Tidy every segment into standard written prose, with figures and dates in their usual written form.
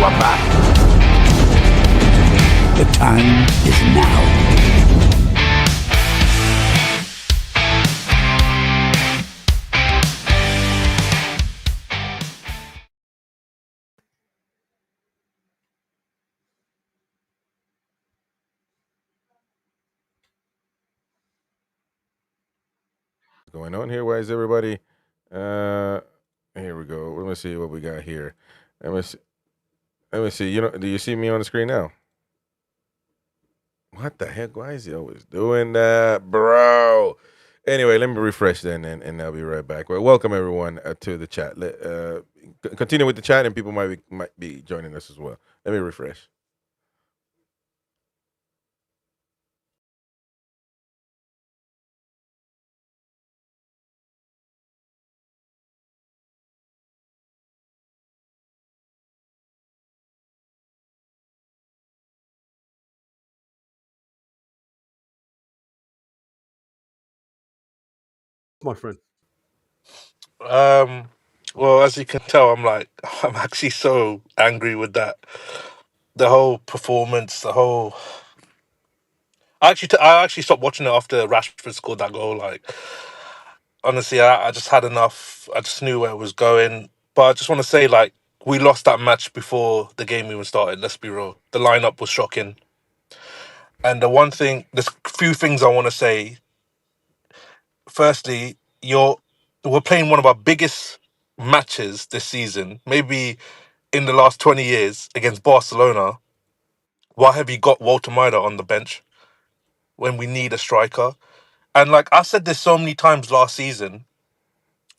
are back. The time is now. Going on here? Why is everybody? Here we go. Let me see what we got here. Let me see. Let me see. You know, do you see me on the screen now? What the heck? Why is he always doing that, bro? Anyway, let me refresh then, and I'll be right back. Well, welcome everyone to the chat. Continue with the chat, and people might be joining us as well. Let me refresh. My friend. Well, as you can tell, I'm actually so angry with that. The whole performance, the whole. I actually stopped watching it after Rashford scored that goal. Like, honestly, I just had enough. I just knew where it was going. But I just want to say, like, we lost that match before the game even started. Let's be real. The lineup was shocking. And there's a few things I want to say. Firstly, we're playing one of our biggest matches this season, maybe in the last 20 years, against Barcelona. Why have you got Walter Maida on the bench when we need a striker? And like I said this so many times last season,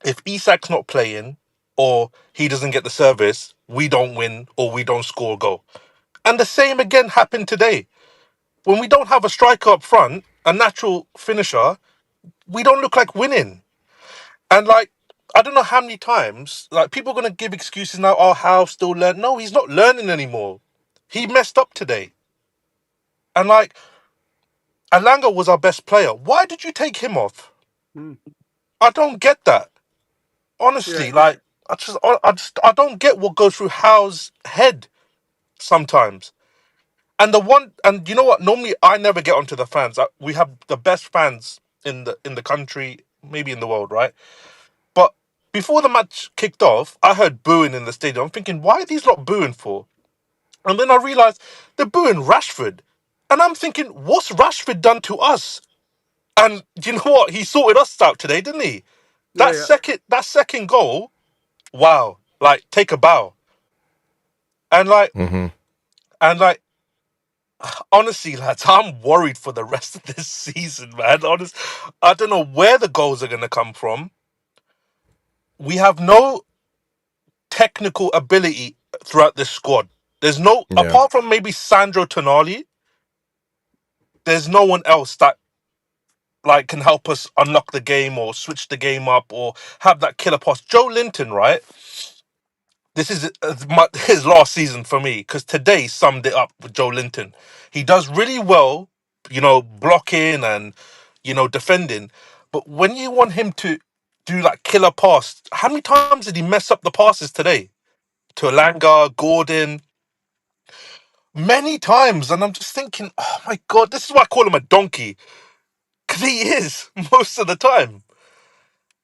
if Isak's not playing or he doesn't get the service, we don't win or we don't score a goal. And the same again happened today. When we don't have a striker up front, a natural finisher, we don't look like winning. And like, I don't know how many times, like, people are going to give excuses now, oh, Howe still learn. No, he's not learning anymore. He messed up today. And like, Alanga was our best player. Why did you take him off? I don't get that. Honestly, Yeah. like, I don't get what goes through Howe's head sometimes. And you know what? Normally, I never get onto the fans. We have the best fans in the country, maybe in the world, right? But before the match kicked off, I heard booing in the stadium. I'm thinking, why are these lot booing for? And then I realized they're booing Rashford. And I'm thinking, what's Rashford done to us? And you know what? He sorted us out today, didn't he? That Yeah. second goal, wow. Like, take a bow. And like Mm-hmm. and like honestly, lads, I'm worried for the rest of this season, man. I don't know where the goals are gonna come from. We have no technical ability throughout this squad. There's no, Yeah. apart from maybe Sandro Tonali, there's no one else that like can help us unlock the game or switch the game up or have that killer pass. Joe Linton, right? This is his last season for me because today summed it up with Joe Linton. He does really well, blocking and defending. But when you want him to do that killer pass, how many times did he mess up the passes today? To Alanga, Gordon, many times, and I'm just thinking, oh my god, this is why I call him a donkey because he is most of the time.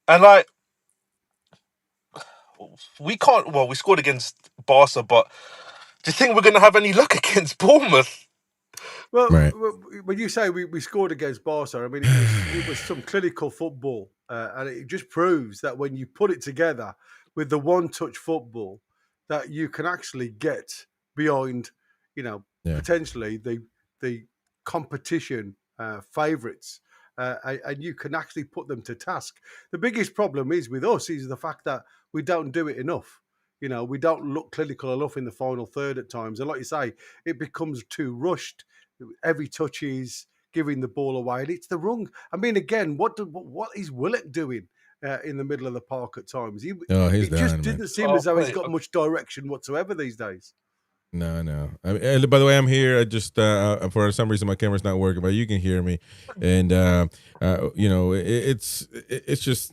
And like, we can't. Well, we scored against Barca, but do you think we're going to have any luck against Bournemouth? Well, Right. when you say we scored against Barca, I mean it was some clinical football, and it just proves that when you put it together with the one-touch football, that you can actually get behind, Yeah. potentially the competition favourites, and you can actually put them to task. The biggest problem is with us is the fact that we don't do it enough. We don't look clinical enough in the final third at times, and like you say, it becomes too rushed. Every touch is giving the ball away, and it's the wrong. I mean, again, what is Willock doing in the middle of the park at times? He's It just done, man. didn't seem as though he's got much direction whatsoever these days. No. I mean, by the way, I'm here. I just for some reason my camera's not working, but you can hear me, and it's just.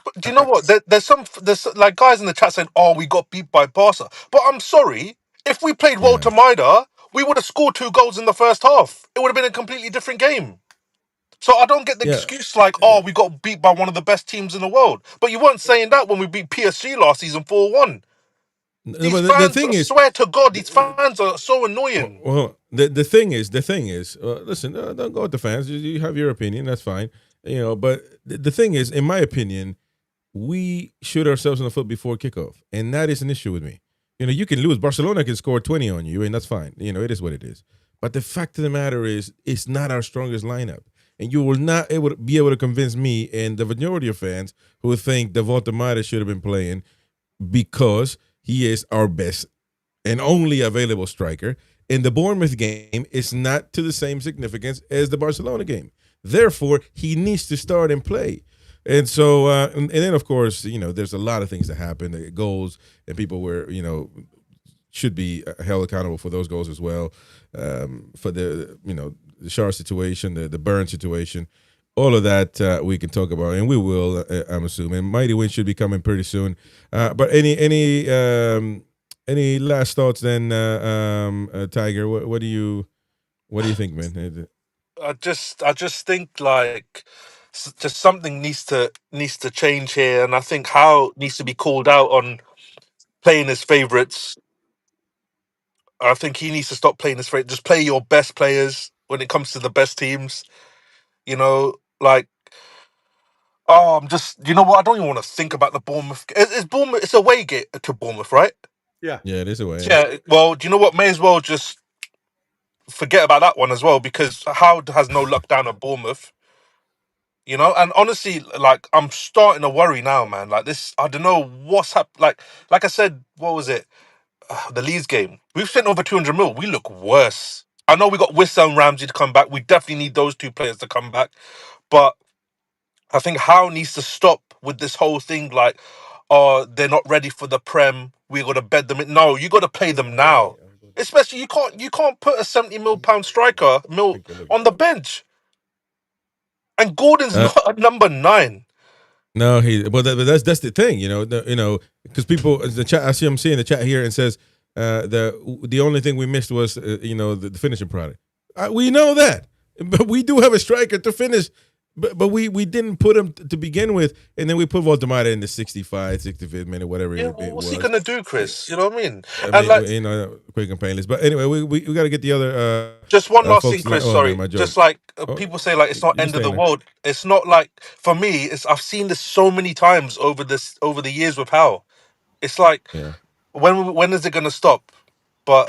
But do you know what? There's like guys in the chat saying, "Oh, we got beat by Barca," but I'm sorry. If we played Walter Maida, we would have scored 2 goals in the first half. It would have been a completely different game. So I don't get the Yeah. excuse like, oh, we got beat by one of the best teams in the world. But you weren't saying that when we beat PSG last season 4-1. These But the fans, thing I is, swear to God, these fans are so annoying. well, the thing is, listen, don't go with the fans. You have your opinion, that's fine. But the thing is, in my opinion, we shoot ourselves in the foot before kickoff, and that is an issue with me. You can lose. Barcelona can score 20 on you, and that's fine. It is what it is. But the fact of the matter is, it's not our strongest lineup, and you will not be able to convince me and the majority of fans who think the Voltemada should have been playing because he is our best and only available striker. And the Bournemouth game is not to the same significance as the Barcelona game. Therefore, he needs to start and play. And so, and then of course, there's a lot of things that happen, goals, and people should be held accountable for those goals as well. For the Shar situation, the Burn situation, all of that we can talk about, and we will. I'm assuming Mighty Win should be coming pretty soon. But any last thoughts then, Tiger? What do you think, man? I just think like just something needs to change here, and I think Howe needs to be called out on playing his favourites. I think he needs to stop playing his favourites. Just play your best players when it comes to the best teams. Like, oh, I'm just, you know what? I don't even want to think about the Bournemouth. It's Bournemouth. It's away gate to Bournemouth, right? Yeah. Yeah, it is a way. Yeah. Well, do you know what? May as well just forget about that one as well, because Howe has no luck down at Bournemouth. And honestly, like, I'm starting to worry now, man. Like this, I don't know what's happened. Like I said, what was it? The Leeds game. We've spent over 200 mil. We look worse. I know we got Wissam and Ramsey to come back. We definitely need those 2 players to come back. But I think Howe needs to stop with this whole thing like, oh, they're not ready for the Prem. We got to bed them in. No, you got to play them now. Especially you can't put a 70 mil pound striker on the bench. And Gordon's not a number 9. No, that's the thing, because people the chat. I see him seeing the chat here and says the only thing we missed was the finishing product. We know that, but we do have a striker to finish. But we didn't put him to begin with, and then we put Voltemada in the 65th minute, whatever it was. What's he gonna do, Chris? You know what I mean? Quick and painless. But anyway, we got to get the other. Just one last thing, Chris. Sorry, no, just like people say, like it's not end of the world. It's not like for me. I've seen this so many times over the years with Howe. It's like when is it gonna stop? But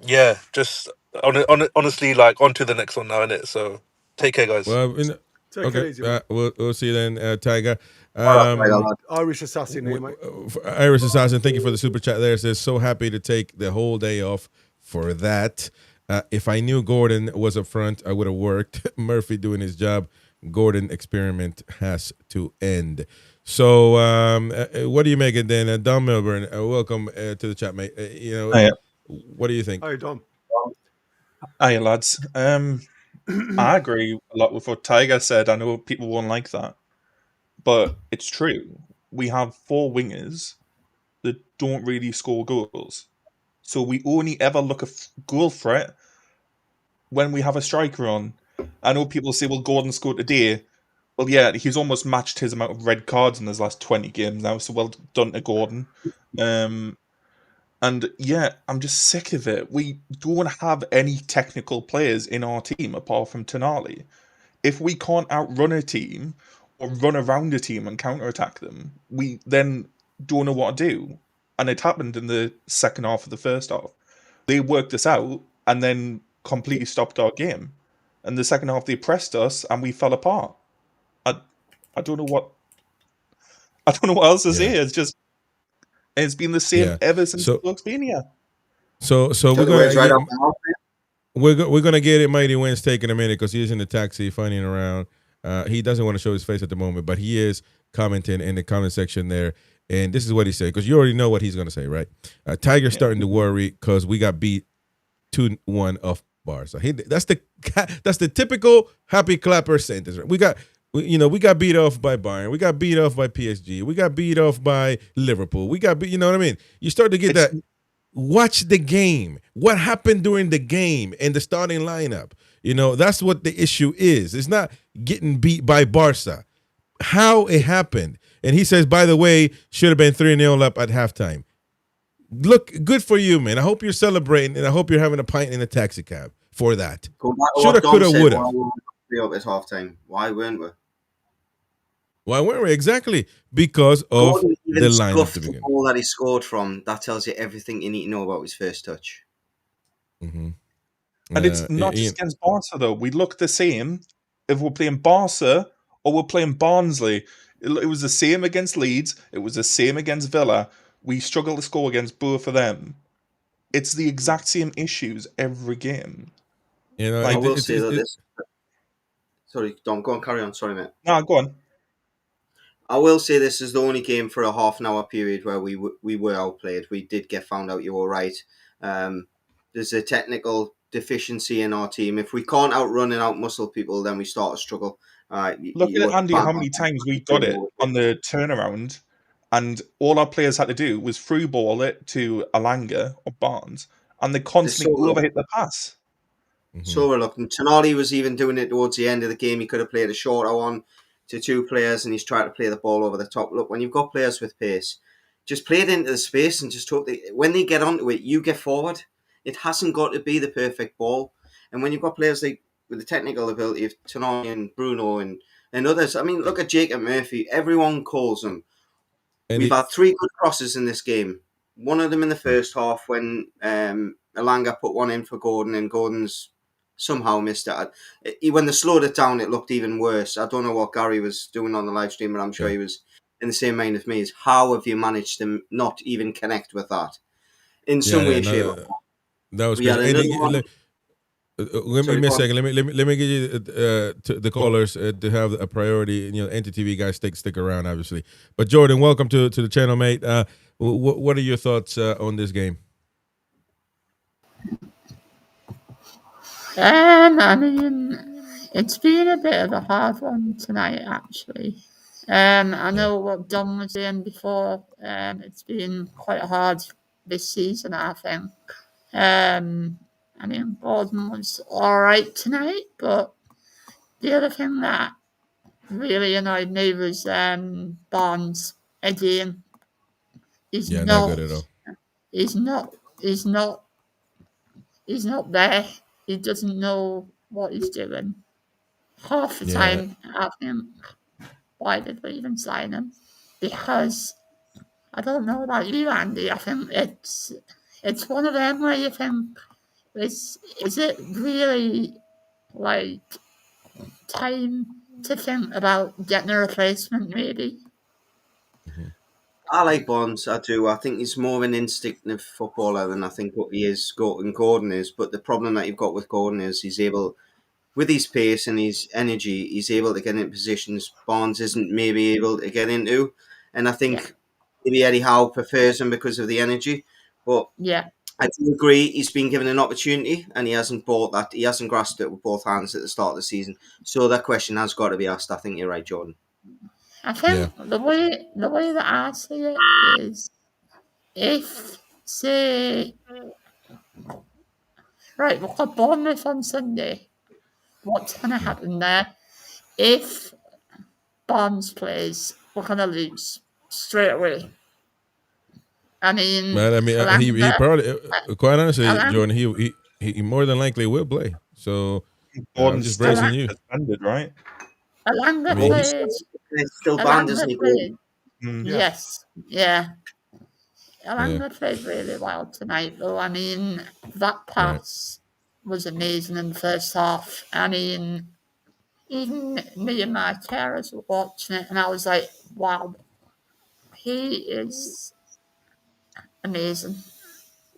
yeah, just honestly, like on to the next one now, innit? So take care, guys. Well, okay, we'll see you then, Tiger. Irish Assassin, mate. Irish Assassin, thank you for the super chat there. It says, so happy to take the whole day off for that. If I knew Gordon was up front, I would have worked. Murphy doing his job. Gordon experiment has to end. So what do you make it then? Dom Milburn, welcome to the chat, mate. What do you think? Hi, Dom. Hi, lads. I agree a lot with what Tiger said. I know people won't like that, but it's true. We have 4 wingers that don't really score goals. So we only ever look at goal threat when we have a striker on. I know people say, well, Gordon scored today. Well, yeah, he's almost matched his amount of red cards in his last 20 games now, so well done to Gordon. And yeah, I'm just sick of it. We don't have any technical players in our team apart from Tonali. If we can't outrun a team or run around a team and counterattack them, we then don't know what to do. And it happened in the second half of the first half. They worked us out and then completely stopped our game. And the second half they pressed us and we fell apart. I don't know what else to say. It's just it's been the same ever since the bloke's been here. So we're gonna get it. Mighty Wins taking a minute because he's in the taxi funnying around. He doesn't want to show his face at the moment, but he is commenting in the comment section there. And this is what he said, because you already know what he's gonna say, right? Tiger's starting to worry because we got beat 2-1 off Barca. That's the typical happy clapper sentence. Right? We got beat off by Bayern. We got beat off by PSG. We got beat off by Liverpool. You know what I mean? You start to get that. watch the game. What happened during the game and the starting lineup? You know, that's what the issue is. It's not getting beat by Barca. How it happened. And he says, by the way, should have been 3-0 up at halftime. Look, good for you, man. I hope you're celebrating, and I hope you're having a pint in a taxi cab for that. Shoulda, coulda, woulda. Why weren't we up at half time? Why weren't we? Why weren't we? Exactly. Because of Gordon the even lineup scuffed to the begin. ball that he scored from. That tells you everything you need to know about his first touch. Mm-hmm. And it's not just against Barca, though. We look the same if we're playing Barca or we're playing Barnsley. It was the same against Leeds. It was the same against Villa. We struggle to score against both of them. It's the exact same issues every game. You know, I will say that this... Sorry, don't go on, carry on. Sorry, mate. No, go on. I will say this is the only game for a half an hour period where we were outplayed. We did get found out, you were right. There's a technical deficiency in our team. If we can't outrun and outmuscle people, then we start to struggle. Look at Andy, how many times we got it on the turnaround, and all our players had to do was through ball it to Alanga or Barnes, and they constantly overhit the pass. Mm-hmm. So reluctant. Tonali was even doing it towards the end of the game. He could have played a shorter one to two players, and he's trying to play the ball over the top. Look, when you've got players with pace, just play it into the space and just hope when they get onto it, you get forward. It hasn't got to be the perfect ball. And when you've got players like with the technical ability of Tonali and Bruno and others, I mean, look at Jacob Murphy. Everyone calls him. We've had 3 good crosses in this game. One of them in the first half when Alanga put one in for Gordon, and Gordon's somehow missed it. When they slowed it down, it looked even worse. I don't know what Gary was doing on the live stream, but I'm sure he was in the same mind as me. Is how have you managed to not even connect with that in some way, shape, or form? That was crazy. Let me a second. Let me get you to the callers to have a priority. You know, NTTV guys stick around, obviously. But Jordan, welcome to the channel, mate. What are your thoughts on this game? I mean, it's been a bit of a hard one tonight, actually. I know what Don was saying before. It's been quite hard this season, I think. I mean, Gordon was all right tonight, but the other thing that really annoyed me was Barnes again. He's not good at all. He's not there. He doesn't know what he's doing. Half the time, I think, why did we even sign him? Because I don't know about you, Andy. I think it's one of them where you think, is it really like time to think about getting a replacement? Maybe. I like Bonds, I do. I think he's more of an instinctive footballer than I think what he is, Gordon is. But the problem that you've got with Gordon is he's able, with his pace and his energy, he's able to get in positions Bonds isn't maybe able to get into. And I think maybe Eddie Howe prefers him because of the energy. But I do agree he's been given an opportunity and he hasn't bought that. He hasn't grasped it with both hands at the start of the season. So that question has got to be asked. I think you're right, Jordan. I think the way that I see it is, if, say, right, we've got Bournemouth on Sunday, what's going to happen there? If Barnes plays, we're going to lose straight away. I mean, he probably, quite honestly, Jordan, he more than likely will play. So I'm just bracing you. Suspended, right? Alanga played. Still banned, isn't he? Yes, Alanga played really well tonight, though. I mean, that pass was amazing in the first half. I mean, even me and my carers were watching it, and I was like, wow, he is amazing.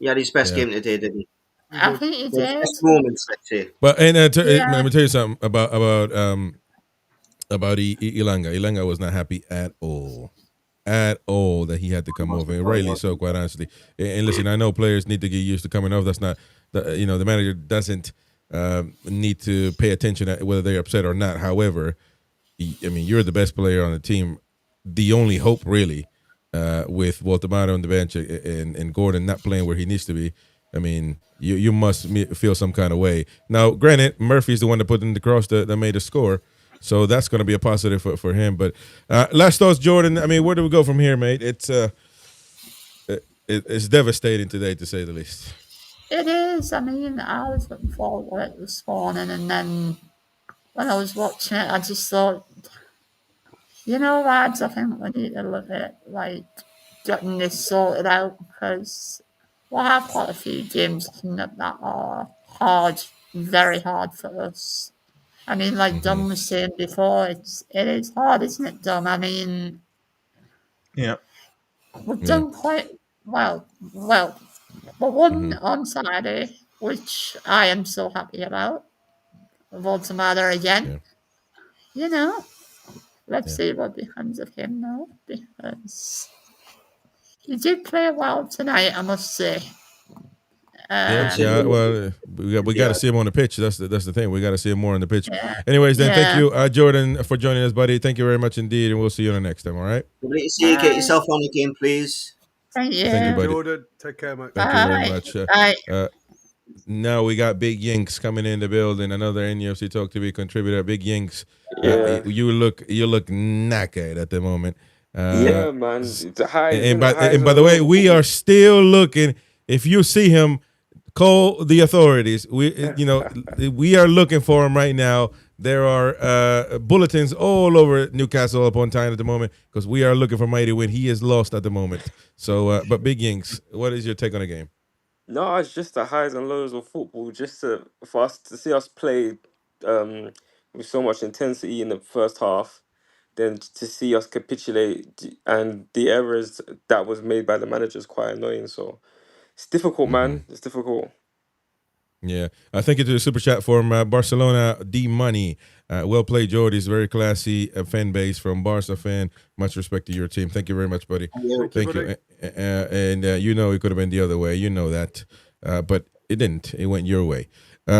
He had his best game today, didn't he? I think he did. Best moments, let's say. But let me tell you something about Ilanga. Ilanga was not happy at all that he had to come over, and rightly so, quite honestly. And listen, I know players need to get used to coming off. That's not, the manager doesn't need to pay attention to whether they're upset or not. However, I mean, you're the best player on the team, the only hope really with Voltamato on the bench and Gordon not playing where he needs to be, I mean, you must feel some kind of way. Now, granted, Murphy's the one that put in the cross that made the score, so that's going to be a positive for him. But last thoughts, Jordan. I mean, where do we go from here, mate? It's devastating today, to say the least. It is. I mean, I was looking forward to it this morning, and then when I was watching it, I just thought, lads, I think we need to look at getting this sorted out, because we'll have quite a few games coming up that are hard, very hard for us. I mean, like Dom was saying before, it is hard, isn't it, Dom? I mean, Yeah. we've done quite well. Well, we won on Saturday, which I am so happy about. Voltamater again. Let's see what becomes of him now, because he did play well tonight, I must say. Well, we got to see him on the pitch. That's the thing. We got to see him more on the pitch. Anyways, then thank you, Jordan, for joining us, buddy. Thank you very much indeed, and we'll see you on the next time. All right. Lovely to see you. Get yourself on the game, please. Thank you. Thank you, buddy. Jordan, take care, mate. Thank you very much. Now we got Big Yinks coming in the building. Another NUFC Talk TV contributor, Big Yinks. You look knackered at the moment. Yeah, man. It's a high. And by the way, we are still looking. If you see him, call the authorities. We are looking for him right now. There are bulletins all over Newcastle upon Tyne at the moment, because we are looking for Mighty Win. He is lost at the moment. So, but Big Yinks, what is your take on the game? No, it's just the highs and lows of football. For us to see us play with so much intensity in the first half, then to see us capitulate, and the errors that was made by the manager is quite annoying. So it's difficult, man. It's difficult. Yeah, thank you to the super chat from Barcelona D Money. Well played, Jordy's very classy fan base from Barca fan. Much respect to your team. Thank you very much, buddy. Thank you. And it could have been the other way. You know that, but it didn't. It went your way.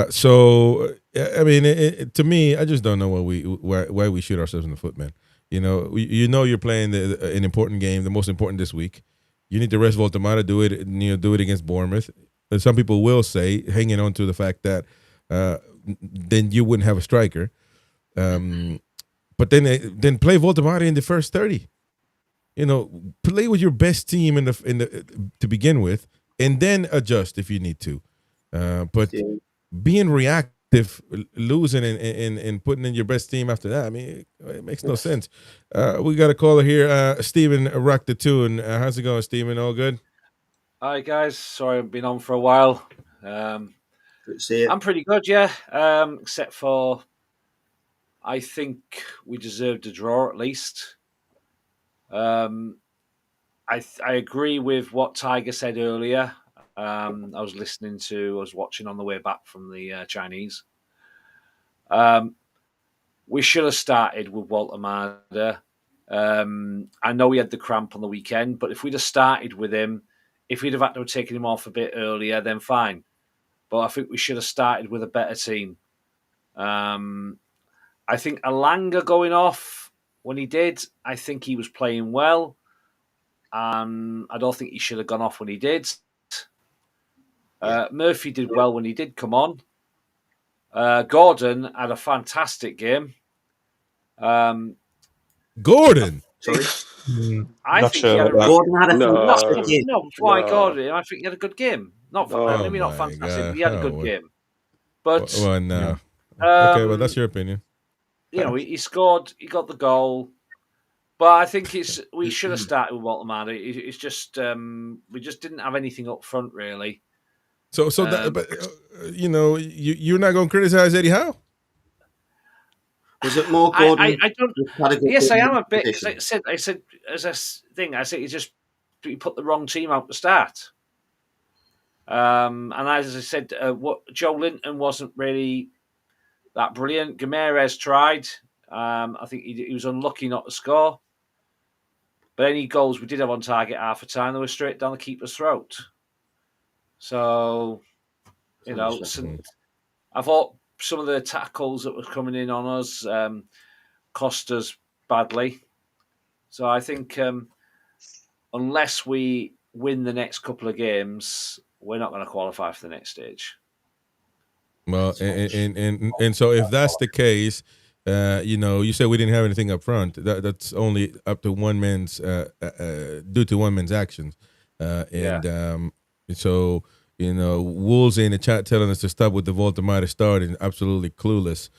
So I mean, to me, I just don't know why we shoot ourselves in the foot, man. You're playing an important game, the most important this week. You need to rest Voltamater. Do it against Bournemouth. And some people will say, hanging on to the fact that then you wouldn't have a striker. But then play Voltamater in the first 30. Play with your best team in the to begin with, and then adjust if you need to. But being reactive, losing and putting in your best team after that, I mean, it makes no sense. We got a caller here, Stephen Rock the Toon. How's it going, Stephen? All good? Hi guys, sorry I've been on for a while. Good to see you. I'm pretty good, yeah. Except for I think we deserved a draw at least. I agree with what Tiger said earlier. I was watching on the way back from the Chinese. We should have started with Walter Marder. I know he had the cramp on the weekend, but if we'd have started with him, if we'd have had to have taken him off a bit earlier, then fine. But I think we should have started with a better team. I think Alanga going off when he did, I think he was playing well. I don't think he should have gone off when he did. Murphy did well when he did come on. Gordon had a fantastic game. Gordon? Sorry? I Not think sure he had a about Gordon had a fantastic game. Gordon. I think he had a good game. Maybe not fantastic, but he had a good game. But no. Okay, well, that's your opinion. He scored. He got the goal. But I think we should have started with Walter Marder. It's just we just didn't have anything up front really. So you're not going to criticize Eddie Howe? Was it more Gordon? I don't. Yes, I am a bit. I said as a thing. I said he put the wrong team out to start. And as I said, Joe Linton wasn't really that brilliant. Gameres tried. I think he was unlucky not to score. But any goals we did have on target half a time, they were straight down the keeper's throat. So, I thought some of the tackles that were coming in on us cost us badly. So I think unless we win the next couple of games, we're not going to qualify for the next stage. Well, and so if that's the case, you said we didn't have anything up front. That's only up to one man's due to one man's actions, so Wolves in the chat telling us to stop with the Voltemaier start and absolutely clueless.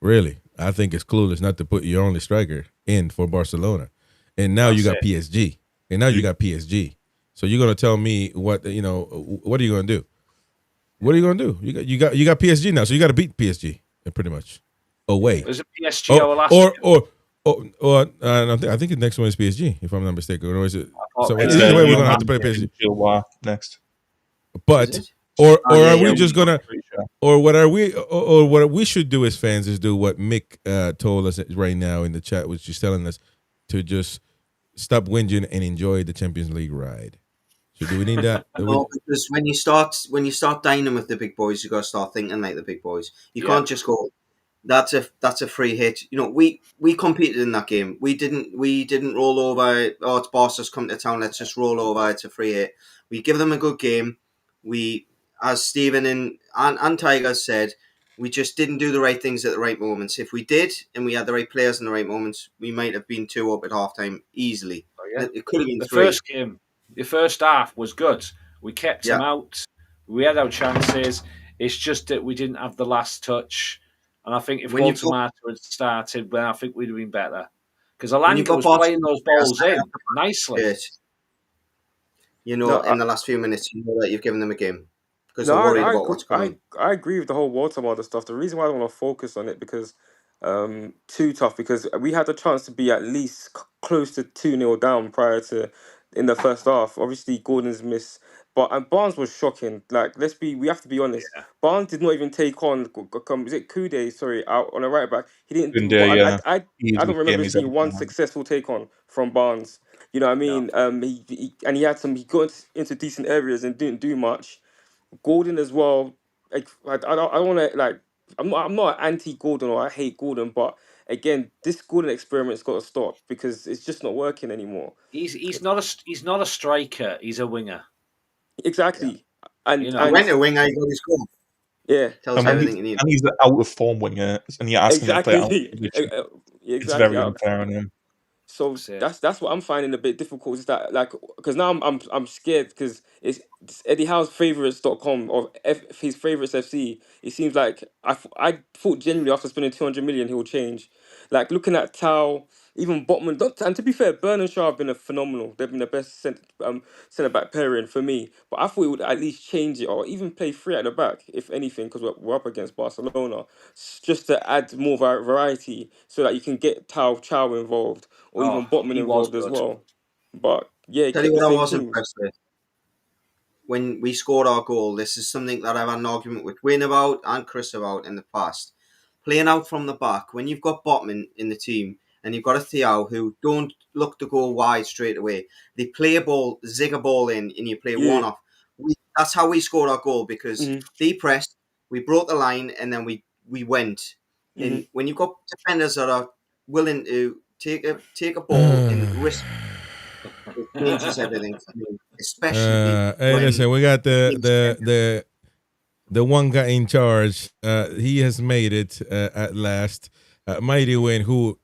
Really, I think it's clueless not to put your only striker in for Barcelona, and now you got PSG, So you're gonna tell me what are you gonna do? What are you gonna do? You got PSG now, so you got to beat PSG pretty much away. Was it PSG or last? I think the next one is PSG, if I'm not mistaken. Or is it? So It's either way, we're gonna have to play PSG. Next. But or are we just gonna? Or what we should do as fans is do what Mick told us right now in the chat, which is telling us to just stop whinging and enjoy the Champions League ride. So do we need that? No, because when you start dining with the big boys, you got to start thinking like the big boys. You can't just go, that's a free hit. We competed in that game. We didn't roll over. Oh, it's Barca's come to town. Let's just roll over. It's a free hit. We give them a good game. We, as Stephen and Tiger said, we just didn't do the right things at the right moments. If we did, and we had the right players in the right moments, we might have been 2 up at halftime easily. It could have been 3. First game. The first half was good. We kept them out. We had our chances. It's just that we didn't have the last touch. And I think if Voltemaier had started, then I think we'd have been better. Because Alanya was playing those balls in nicely. In the last few minutes, you know that you've given them a game. Because they're worried about what's coming. I agree with the whole Voltemaier stuff. The reason why I don't want to focus on it because too tough, because we had the chance to be at least close to 2-0 down prior to in the first half. Obviously, Gordon's miss, but Barnes was shocking. Like, we have to be honest. Yeah. Barnes did not even take on. Is it Kude? Sorry, out on the right back. He didn't do. I don't remember seeing one successful take on from Barnes. You know what I mean? No. He had some. He got into decent areas and didn't do much. Gordon as well. Like, I don't want to like. I'm not anti Gordon or I hate Gordon, but again, this Gordon experiment's got to stop because it's just not working anymore. He's not a striker. He's a winger. Exactly. Yeah. And when a winger, he got his goal. Yeah, tells everything you need. And he's an out of form winger, and you're asking him to play out. It's very unfair on him. So that's what I'm finding a bit difficult. Is that because now I'm scared because it's Eddie Howe's favorites.com or his favorites FC. It seems like I thought genuinely after spending 200 million he will change. Like looking at Tau, even Botman, and to be fair, Byrne and Shaw have been phenomenal. They've been the best centre back pairing for me. But I thought it would at least change it or even play 3 at the back, if anything, because we're up against Barcelona, just to add more variety so that you can get Chow involved. Or even Botman involved as well. But yeah, tell you what I was impressed with. When we scored our goal, this is something that I've had an argument with Wayne about and Chris about in the past. Playing out from the back, when you've got Botman in the team and you've got a Thiaw who don't look to go wide straight away, they play a ball, zig a ball in, and you play one off. That's how we scored our goal because they pressed, we broke the line, and then we went. And when you've got defenders that are willing to take a ball and risk, it changes everything for me. Especially hey, listen, we got the one guy in charge. He has made it at last. Mighty Win, who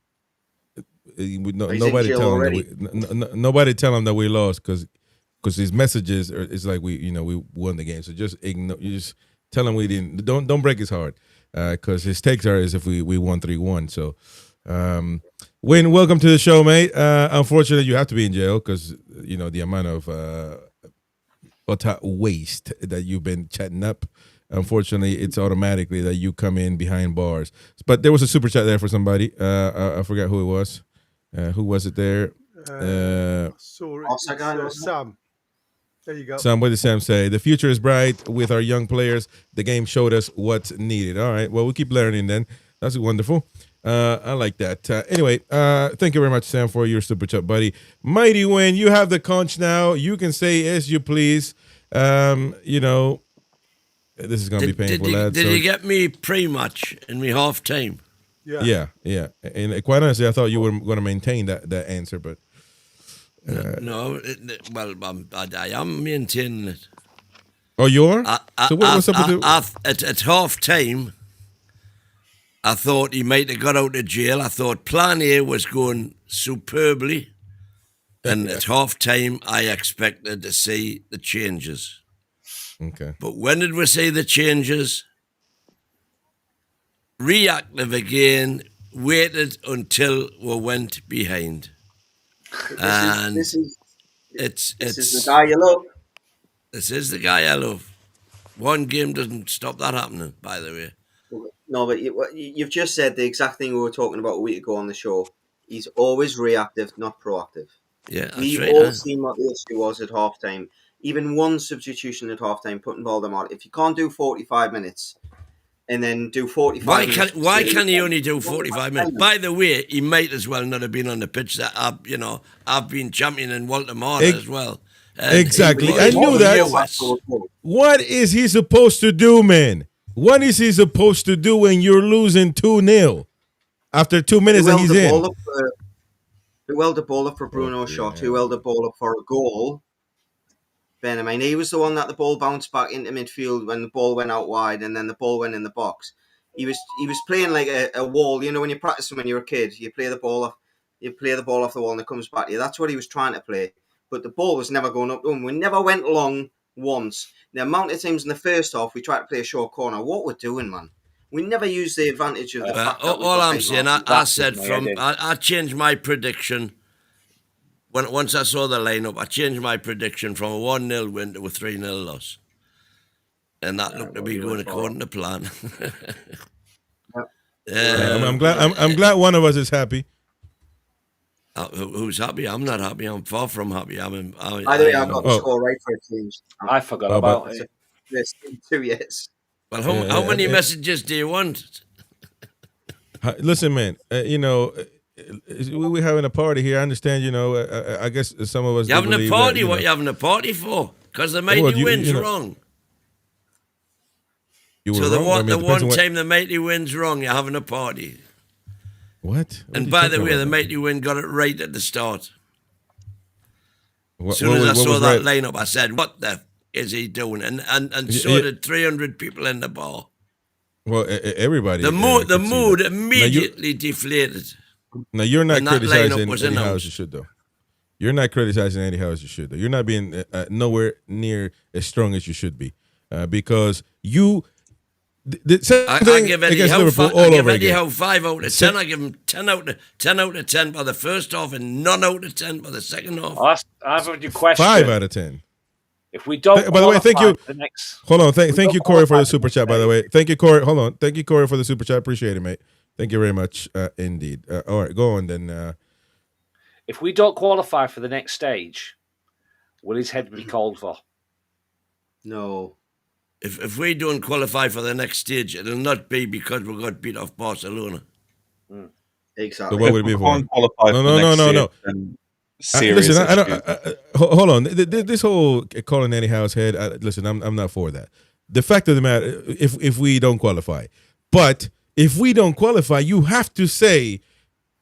nobody tell him nobody tell him that we lost because his messages it's like we won the game. So just ignore. You just tell him we didn't. Don't break his heart because his takes are as if we won 3-1. So. Wayne, welcome to the show, mate. Unfortunately, you have to be in jail because the amount of utter waste that you've been chatting up. Unfortunately, it's automatically that you come in behind bars. But there was a super chat there for somebody. I forgot who it was. Who was it there? Saw it. Sam. There you go. Sam, what did Sam say? The future is bright with our young players. The game showed us what's needed. All right. Well, we'll keep learning then. That's wonderful. I like that. Anyway, thank you very much, Sam, for your super chat, buddy. Mighty Win, you have the conch now. You can say as you please. This is going to be painful, lads. Did you get me pre-match in me half time? Yeah. And quite honestly, I thought you were going to maintain that answer, but No, I am maintaining it. Oh, you are? So what's up with the... At half time, I thought he might have got out of jail. I thought plan A was going superbly. And at half time, I expected to see the changes. Okay. But when did we see the changes? Reactive again, waited until we went behind. This is the guy you love. This is the guy I love. One game doesn't stop that happening, by the way. No, but you've just said the exact thing we were talking about a week ago on the show. He's always reactive, not proactive. Yeah, that's We've right. all seen what the issue was at halftime. Even one substitution at halftime, putting Voldemort. If you can't do 45 minutes and then do 45 minutes... Why can he only do 45 minutes? By the way, he might as well not have been on the pitch. That I've been championing Walter Marta as well. Exactly. I knew that. What is he supposed to do, man? What is he supposed to do when you're losing 2-0 after 2 minutes and he's in? Who held the ball up for Bruno's shot? Who held the ball up for a goal? Ben, I mean, he was the one that the ball bounced back into midfield when the ball went out wide and then the ball went in the box. He was playing like a wall. You know, when you're practicing when you're a kid, you play the ball off the wall and it comes back to you. That's what he was trying to play. But the ball was never going up to him. We never went long once. The amount of times in the first half we tried to play a short corner. What we're doing, man. We never used the advantage of the fact that all I'm saying, I changed my prediction. Once I saw the lineup, I changed my prediction from a 1-0 win to a 3-0 loss. And that looked to be going according to plan. I'm glad one of us is happy. Who's happy? I'm not happy. I'm far from happy. By the way, I've got the score right for a change. I forgot about it. This in 2 years. Well, how many messages do you want? Listen, man, we're having a party here. I understand, I guess some of us... You're having a party? What you having a party for? Because the Mighty Wind's wrong. So the one time the Mighty Wind's wrong, you're having a party. What? And by the way, the Mighty Wind got it right at the start. As soon as I saw that lineup, I said, what the is he doing? And so did 300 people in the bar. Well, everybody. The mood immediately deflated. Now, you're not criticizing Eddie Howe as you should, though. You're not criticizing Eddie Howe as you should, though. You're not being nowhere near as strong as you should be. Because you... I give Eddie Howe 5 out of 10. I give him 10 out of 10 by the first half and none out of 10 by the second half. I have a question. 5 out of 10. If we don't, by the way, thank you. Hold on, thank you, Corey, for the super chat. By the way, thank you, Corey. Hold on, thank you, Corey, for the super chat. Appreciate it, mate. Thank you very much, indeed. All right, go on then. If we don't qualify for the next stage, will his head be called for? No. If we don't qualify for the next stage, it'll not be because we got beat off Barcelona. Exactly. So what would it be for? No. Listen, I don't. Hold on. This whole calling Eddie Howe's head. Listen, I'm not for that. The fact of the matter, if we don't qualify, but if we don't qualify, you have to say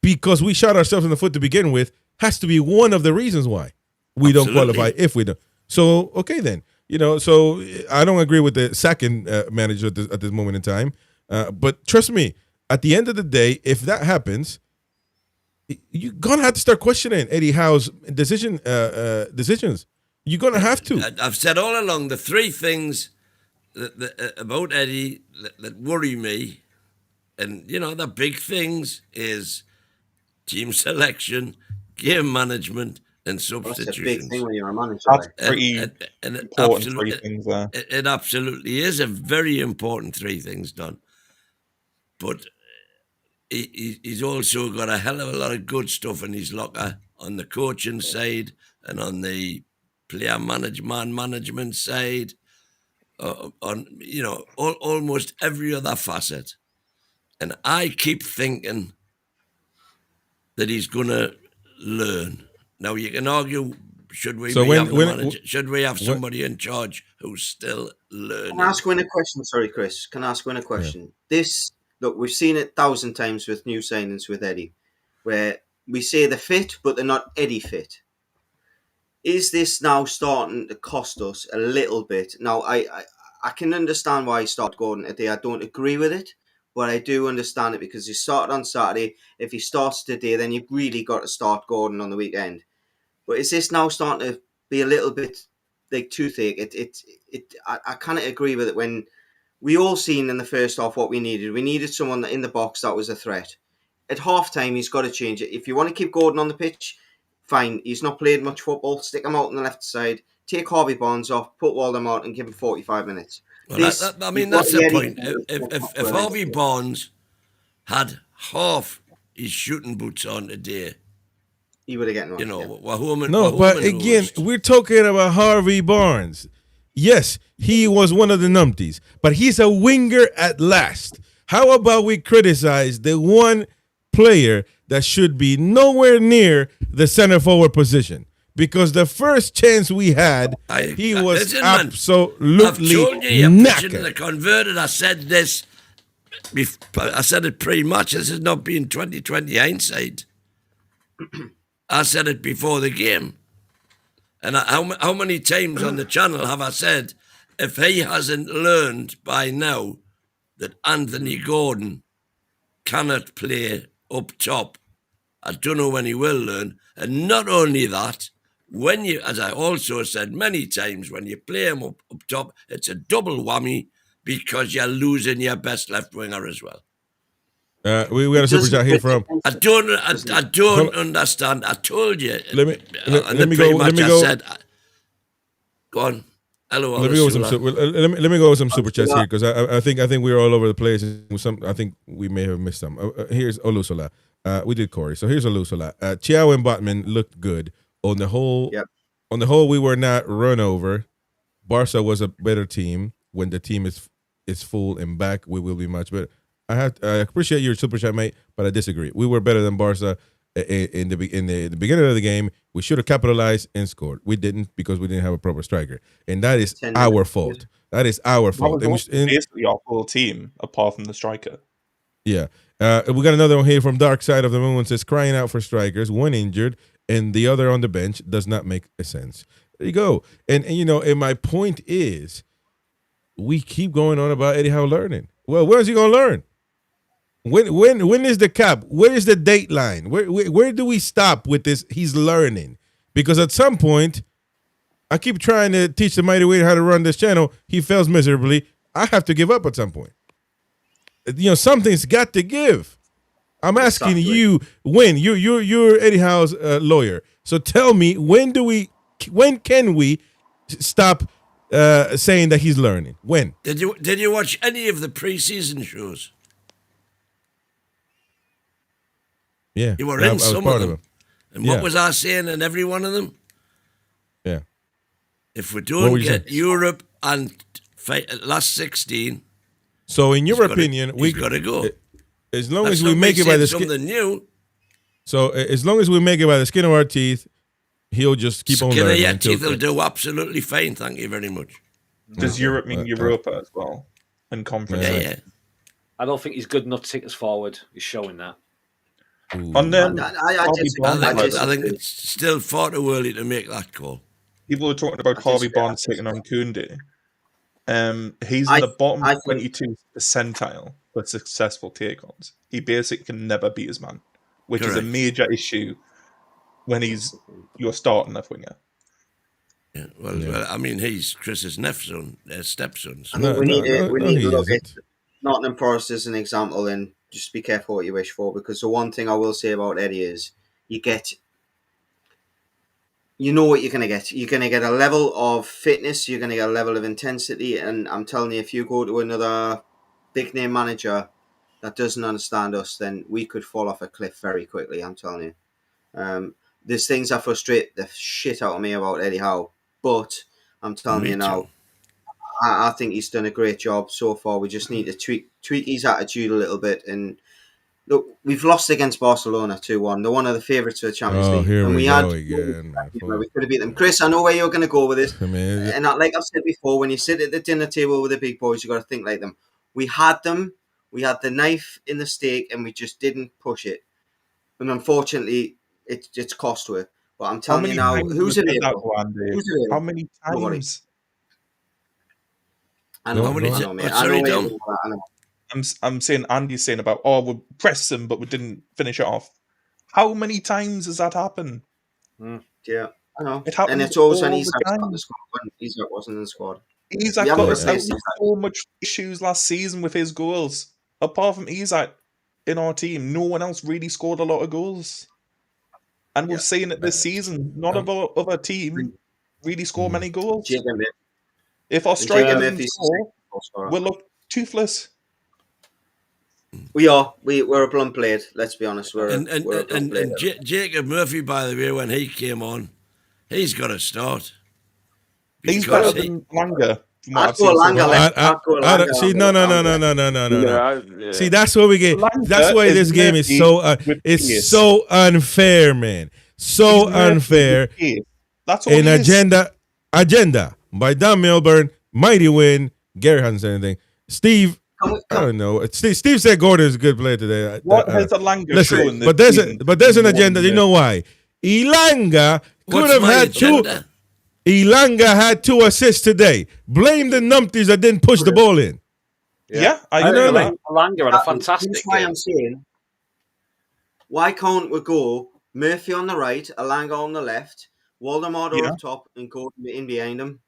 because we shot ourselves in the foot to begin with has to be one of the reasons why we don't qualify. If we don't, so okay then. So I don't agree with the second manager at this moment in time. But trust me, at the end of the day, if that happens, you're gonna have to start questioning Eddie Howe's decisions. You're gonna have to. I've said all along the 3 things about Eddie that worry me, and the big things is team selection, game management, and substitutions. That's a big thing when you're a manager. That's pretty important 3 things there. It absolutely is a very important 3 things done. But he's also got a hell of a lot of good stuff in his locker on the coaching side and on the player management side, on almost every other facet. And I keep thinking that he's going to learn. Now you can argue, should we have somebody in charge who's still learning? Can I ask Wynn a question? Sorry, Chris. Can I ask Wynn a question? Yeah. Look, we've seen it 1,000 times with new signings with Eddie, where we say they're fit, but they're not Eddie fit. is this now starting to cost us a little bit? Now, I can understand why he started Gordon today. I don't agree with it, but I do understand it because he started on Saturday. If he starts today, then you've really got to start Gordon on the weekend. But is this now starting to be a little bit like toothache? I kind of agree with it when we all seen in the first half what we needed. We needed someone in the box that was a threat. At half-time, he's got to change it. If you want to keep Gordon on the pitch, fine. He's not played much football. Stick him out on the left side. Take Harvey Barnes off. Put Waldham out and give him 45 minutes. Well, that's the point. If Harvey Barnes had half his shooting boots on today, he would have gotten on. You know, no, but again, we're talking about Harvey Barnes. Yes, he was one of the numpties, but he's a winger at last. How about we criticize the one player that should be nowhere near the center forward position? Because the first chance we had, he was absolutely I've told you, knackered. The converted. I said this. I said it pre-match. This is not being 2020 hindsight. I said it before the game. And how many times on the channel have I said, if he hasn't learned by now that Anthony Gordon cannot play up top, I don't know when he will learn. And not only that, when you, as I also said many times, when you play him up top, it's a double whammy because you're losing your best left winger as well. We got a super chat here from. I don't understand. I told you. Let me go. I said, go on. Hello. Let me go with some super chats here because I think we're all over the place. I think we may have missed some. Here's Olusola. We did Corey. So here's Olusola. Chiao and Botman looked good on the whole. Yep. On the whole, we were not run over. Barca was a better team. When the team is full and back, we will be much better. I appreciate your super chat, mate, but I disagree. We were better than Barca in the beginning of the game. We should have capitalized and scored. We didn't because we didn't have a proper striker, and that is our fault. That is our fault. That was basically our whole team, apart from the striker. Yeah, we got another one here from Dark Side of the Moon. Says crying out for strikers, one injured and the other on the bench does not make a sense. There you go. And and my point is, we keep going on about Eddie Howe learning. Well, where's he gonna learn? When is the cap? Where is the dateline? Where do we stop with this? He's learning, because at some point, I keep trying to teach the mighty waiter how to run this channel. He fails miserably. I have to give up at some point. Something's got to give. I'm asking you when you're Eddie Howe's lawyer. So tell me when can we stop saying that he's learning? When did you watch any of the preseason shows? Yeah, you were in some of them. And yeah. What was I saying in every one of them? Yeah. If we don't get Europe and last 16, so in your opinion, we got to go. As long as we make it by the skin. Something new. So as long as we make it by the skin of our teeth, he'll just keep on learning. Skin of your teeth will do absolutely fine. Thank you very much. Does Europe mean Europa as well? And conference? Yeah. I don't think he's good enough to take us forward. He's showing that. On them, I think it's still far too early to make that call. People are talking about Harvey Barnes taking on Koundé. He's in the bottom 22 percentile for successful take-ons. He basically can never beat his man, which is a major issue when you're starting left winger. Yeah, well, I mean, he's Chris's stepson. I mean, we need to look at Nottingham Forest as an example, and just be careful what you wish for, because the one thing I will say about Eddie is you know what you're going to get. You're going to get a level of fitness, you're going to get a level of intensity, and I'm telling you, if you go to another big-name manager that doesn't understand us, then we could fall off a cliff very quickly, I'm telling you. There's things that frustrate the shit out of me about Eddie Howe, but I'm telling you now, I think he's done a great job so far. We just need to tweak his attitude a little bit. And look, we've lost against Barcelona 2-1. They're one of the favourites for the Champions League. Here and we go again. We could have beat them. Chris, I know where you're going to go with this. Man, and like I've said before, when you sit at the dinner table with the big boys, you got to think like them. We had them. We had the knife in the steak, and we just didn't push it. And unfortunately, it's cost us. But I'm How telling you many now, times who's have we said that, available? though, Andy? Who's available? How many Nobody. times? I Go know, on, go I on. know, mate. What, I know, sorry, mate. Tom? I know. I'm saying Andy's saying about, we pressed them, but we didn't finish it off. How many times has that happened? Yeah, I know. It And happens it's always when all Isak the got in time. the squad, when Isak wasn't in the squad. We Isak haven't got us out replaced with Isak. so much issues last season with his goals. Apart from Isak in our team, no one else really scored a lot of goals. And we've seen it this season. None of our other team really score many goals. Jacob Murphy. If our And striker Jacob doesn't Murphy's the score, second goal scorer. we'll look toothless. We are. We're a blunt blade. Let's be honest. We're a blunt blade. Jacob Murphy, by the way, when he came on, he's got to start. He's better Because than Langer. From what I'd I've go seen so Langer far. left. I'd go Langer. See, no. Yeah. See, that's what we get. Langer That's why is this game is so with it's pace. so unfair, man. So He's Murphy unfair. with pace. That's all In he is. agenda by Don Milburn, mighty win. Gary hasn't said anything. Steve, I don't know. Steve said Gordon is a good player today. What has the Langer listen, shown this but there's season? an agenda. You know why? Elanga could what's have my had agenda? Elanga had 2 assists today. Blame the numpties that didn't push the ball in. Yeah, I You know agree with what I that. Langer had a fantastic That's why game. I'm saying, why can't we go Murphy on the right, Elanga on the left, Waldemar Yeah. up top, and Gordon in behind him,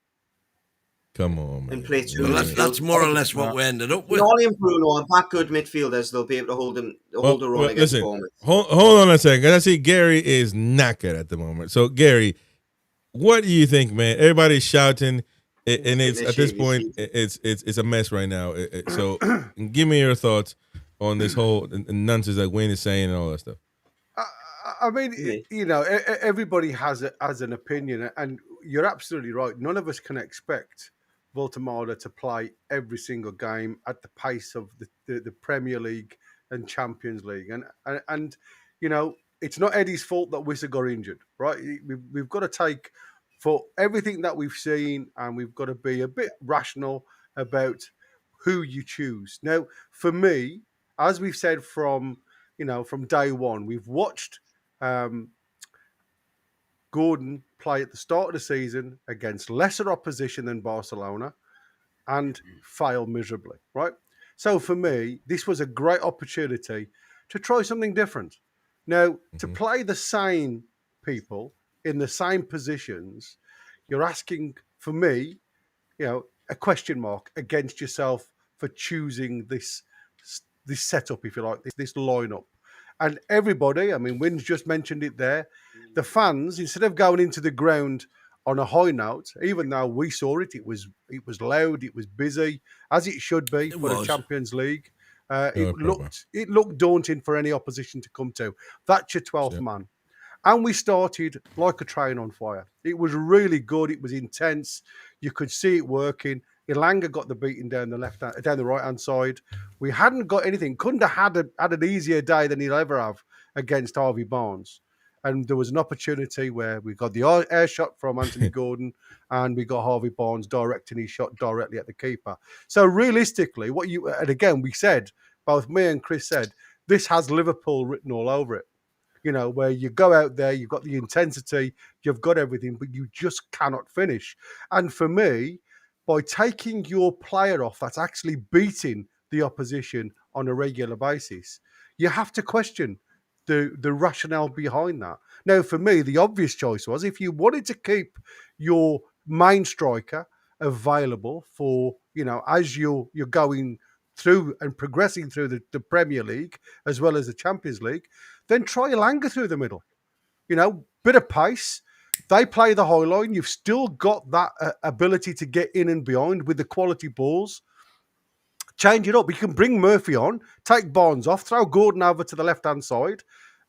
Come on, man. and play two Well, midfield. that's more or less what we ended up with. Nolly and Bruno are that good midfielders. They'll be able to hold their own against listen, Bournemouth. hold on a second. I see Gary is knackered at the moment. So, Gary, what do you think, man? Everybody's shouting, and it's at this point, it's a mess right now. So, give me your thoughts on this whole nonsense that Wayne is saying and all that stuff. I mean, you know, everybody has an opinion, and you're absolutely right. None of us can expect Voltemada to play every single game at the pace of the Premier League and Champions League, and you know, it's not Eddie's fault that Wissa got injured, right? We've got to take for everything that we've seen, and we've got to be a bit rational about who you choose. Now, for me, as we've said from day one, we've watched Gordon play at the start of the season against lesser opposition than Barcelona and fail miserably, right? So for me, this was a great opportunity to try something different. Now, to play the same people in the same positions, you're asking, for me, you know, a question mark against yourself for choosing this setup, if you like, this lineup. And everybody, I mean, Wynn's just mentioned it there, the fans, instead of going into the ground on a high note, even though we saw it, it was loud, it was busy, as it should be for the Champions League. It looked daunting for any opposition to come to. That's your 12th man. And we started like a train on fire. It was really good. It was intense. You could see it working. Elanga got the beating down the right-hand side. We hadn't got anything. Couldn't have had an easier day than he'll ever have against Harvey Barnes. And there was an opportunity where we got the air shot from Anthony Gordon, and we got Harvey Barnes directing his shot directly at the keeper. So realistically, and again, we said, both me and Chris said, this has Liverpool written all over it. You know, where you go out there, you've got the intensity, you've got everything, but you just cannot finish. And for me, by taking your player off that's actually beating the opposition on a regular basis, you have to question the rationale behind that. Now, for me, the obvious choice was, if you wanted to keep your main striker available for, you know, as you're going through and progressing through the Premier League as well as the Champions League, then try Elanga through the middle. You know, bit of pace. They play the high line. You've still got that ability to get in and behind with the quality balls. Change it up. You can bring Murphy on, take Barnes off, throw Gordon over to the left-hand side,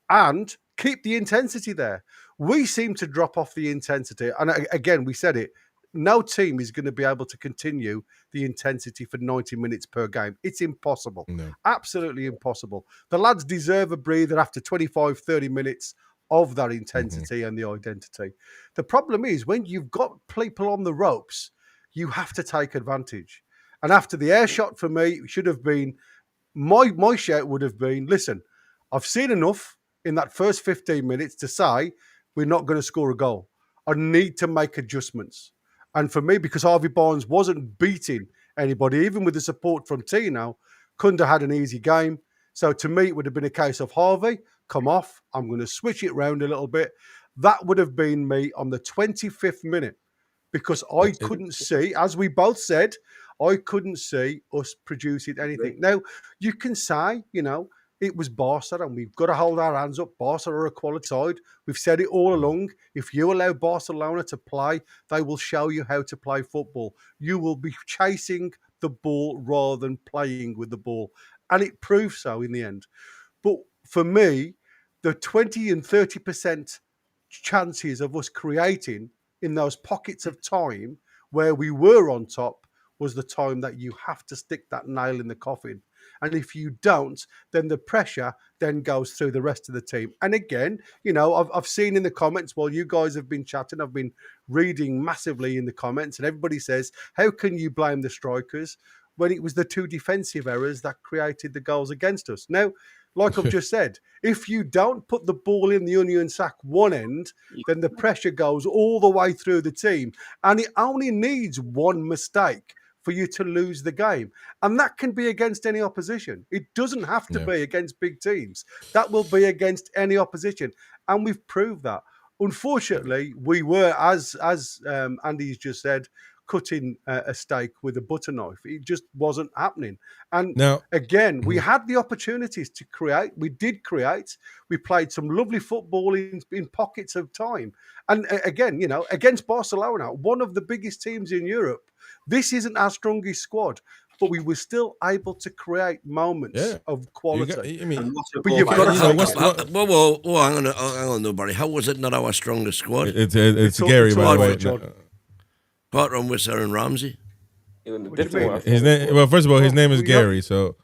and keep the intensity there. We seem to drop off the intensity. And again, we said it, no team is going to be able to continue the intensity for 90 minutes per game. It's impossible. No. Absolutely impossible. The lads deserve a breather after 25, 30 minutes of that intensity and the identity. The problem is, when you've got people on the ropes, you have to take advantage. And after the air shot, for me, it should have been, my shout would have been, listen, I've seen enough in that first 15 minutes to say, we're not going to score a goal. I need to make adjustments. And for me, because Harvey Barnes wasn't beating anybody, even with the support from Tino, couldn't have had an easy game. So to me, it would have been a case of Harvey, come off. I'm going to switch it around a little bit. That would have been me on the 25th minute, because I couldn't see, as we both said, I couldn't see us producing anything. Now, you can say, it was Barca, and we've got to hold our hands up. Barca are a quality side. We've said it all along. If you allow Barcelona to play, they will show you how to play football. You will be chasing the ball rather than playing with the ball. And it proved so in the end. But for me, the 20 and 30% chances of us creating in those pockets of time where we were on top was the time that you have to stick that nail in the coffin. And if you don't, then the pressure then goes through the rest of the team. And again, I've seen in the comments while you guys have been chatting, I've been reading massively in the comments, and everybody says, how can you blame the strikers when it was the two defensive errors that created the goals against us? Now, like I've just said, if you don't put the ball in the onion sack one end, then the pressure goes all the way through the team. And it only needs one mistake for you to lose the game. And that can be against any opposition. It doesn't have to be against big teams. That will be against any opposition. And we've proved that. Unfortunately, we were, as Andy's just said, cutting a steak with a butter knife. It just wasn't happening. And now, again, we had the opportunities to create. We did create. We played some lovely football in pockets of time. And again, against Barcelona, one of the biggest teams in Europe, this isn't our strongest squad, but we were still able to create moments of quality. But you've got to whoa, hang on, no, Barry. How was it not our strongest squad? It's Gary, by the way. Apart from Wisser and Ramsey. His name. Well, first of all, his name is Gary. So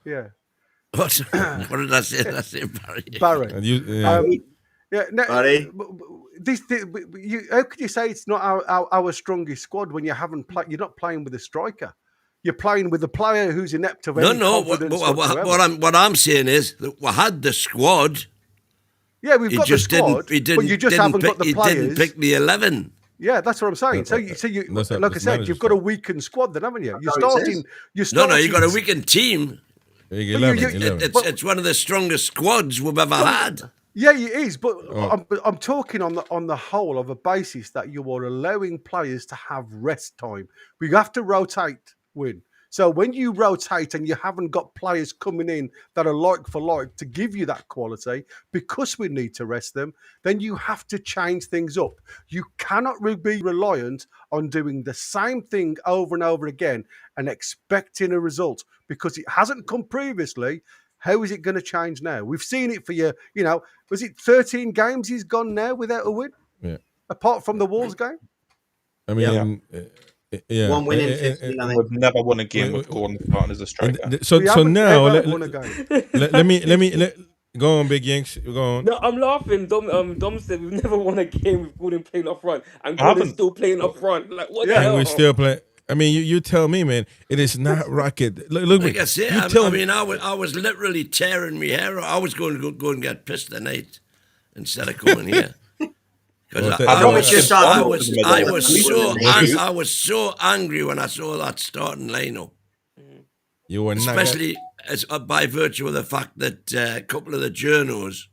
what did I say? I say Barry. Barry. Barry. How could you say it's not our strongest squad when you haven't played? You're not playing with a striker. You're playing with a player who's inept of any confidence. What I'm saying is that we had the squad. Yeah, we've got the squad, but you just haven't got the players. You didn't pick the 11. Yeah, that's what I'm saying. So you like I said, you've got a weakened squad, then, haven't you? You're starting. No, you've got a weakened team. 11. It's one of the strongest squads we've ever had. Yeah, it is, but I'm talking on the whole of a basis that you are allowing players to have rest time. We have to rotate, Win. So when you rotate and you haven't got players coming in that are like for like to give you that quality, because we need to rest them, then you have to change things up. You cannot be reliant on doing the same thing over and over again and expecting a result, because it hasn't come previously. How is it going to change now? We've seen it for was it 13 games he's gone now without a win? Yeah. Apart from the Wolves game? I mean, one win in 15. We've never won a game with Gordon starting as a striker. So now let me go on, Big Yanks. Go on. No, I'm laughing. Dom said we've never won a game with Gordon playing up front, and Gordon's still playing up front. Like what the hell? And we still play. I mean, you tell me, man. It is not rocket. Look, like I say, I was literally tearing my hair. I was going to go and get pissed tonight instead of coming here. Because I was so angry when I saw that starting lineup. You were especially by virtue of the fact that a couple of the journos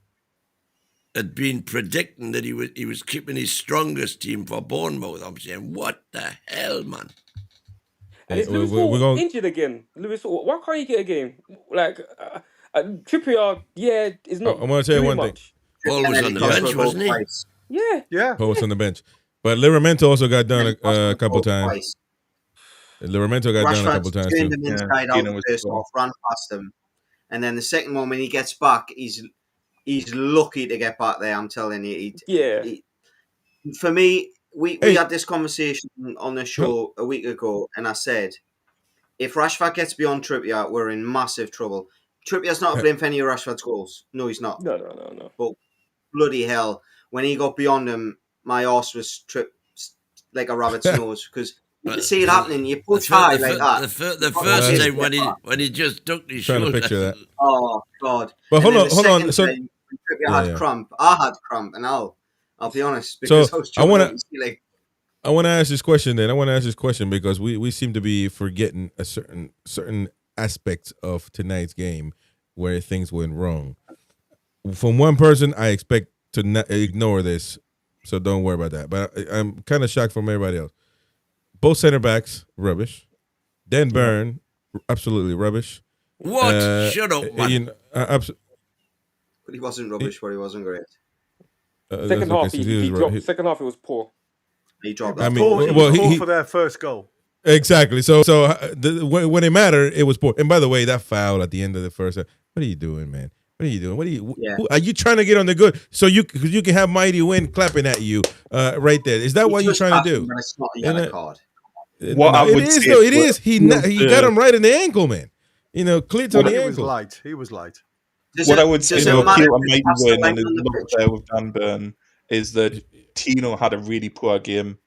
had been predicting that he was keeping his strongest team for Bournemouth. I'm saying, what the hell, man? And is Lewis Hall injured again? Lewis Hall, why can't he get a game? Like Trippier, is not. I'm going to tell you one thing. Paul was on the bench, wasn't he? Yeah. Paul was on the bench. But Liramento also got done a couple times. Liramento got done a couple times too. Him inside out first off, ran past him, and then the second one when he gets back, he's lucky to get back there. I'm telling you. For me, we had this conversation on the show a week ago, and I said, if Rashford gets beyond Trippier, we're in massive trouble. Trippier's not to blame for any of Rashford's goals. No, he's not. No. But bloody hell, when he got beyond him, my arse was tripped like a rabbit's nose, because you can see it happening. You push high like that. The first time when he just ducked his shoulder. Trying to picture that. Oh God! But hold on. So Trippier had cramp. I had cramp, and I'll be honest, because I was I want jumping to. like, I want to ask this question. Then I want to ask this question because we seem to be forgetting a certain aspects of tonight's game where things went wrong. From one person, I expect to not ignore this, so don't worry about that. But I'm kind of shocked from everybody else. Both center backs, rubbish. Dan Burn, absolutely rubbish. What? Shut up, man. but he wasn't rubbish, but he wasn't great. Second half, he dropped. Second half, it was poor. He dropped. I mean, poor for their first goal. Exactly. So when it mattered, it was poor. And by the way, that foul at the end of the first, what are you doing, man? What are you doing? Are you trying to get on the good so you can have Mighty Win clapping at you right there? Is that what you're trying to do? It's not a yellow card. What I would say, it is. He got him right in the ankle, man. Cleats on the ankle. He was light. What I would say though, Mighty Win and his look there with Dan Burn is that Tino had a really poor game.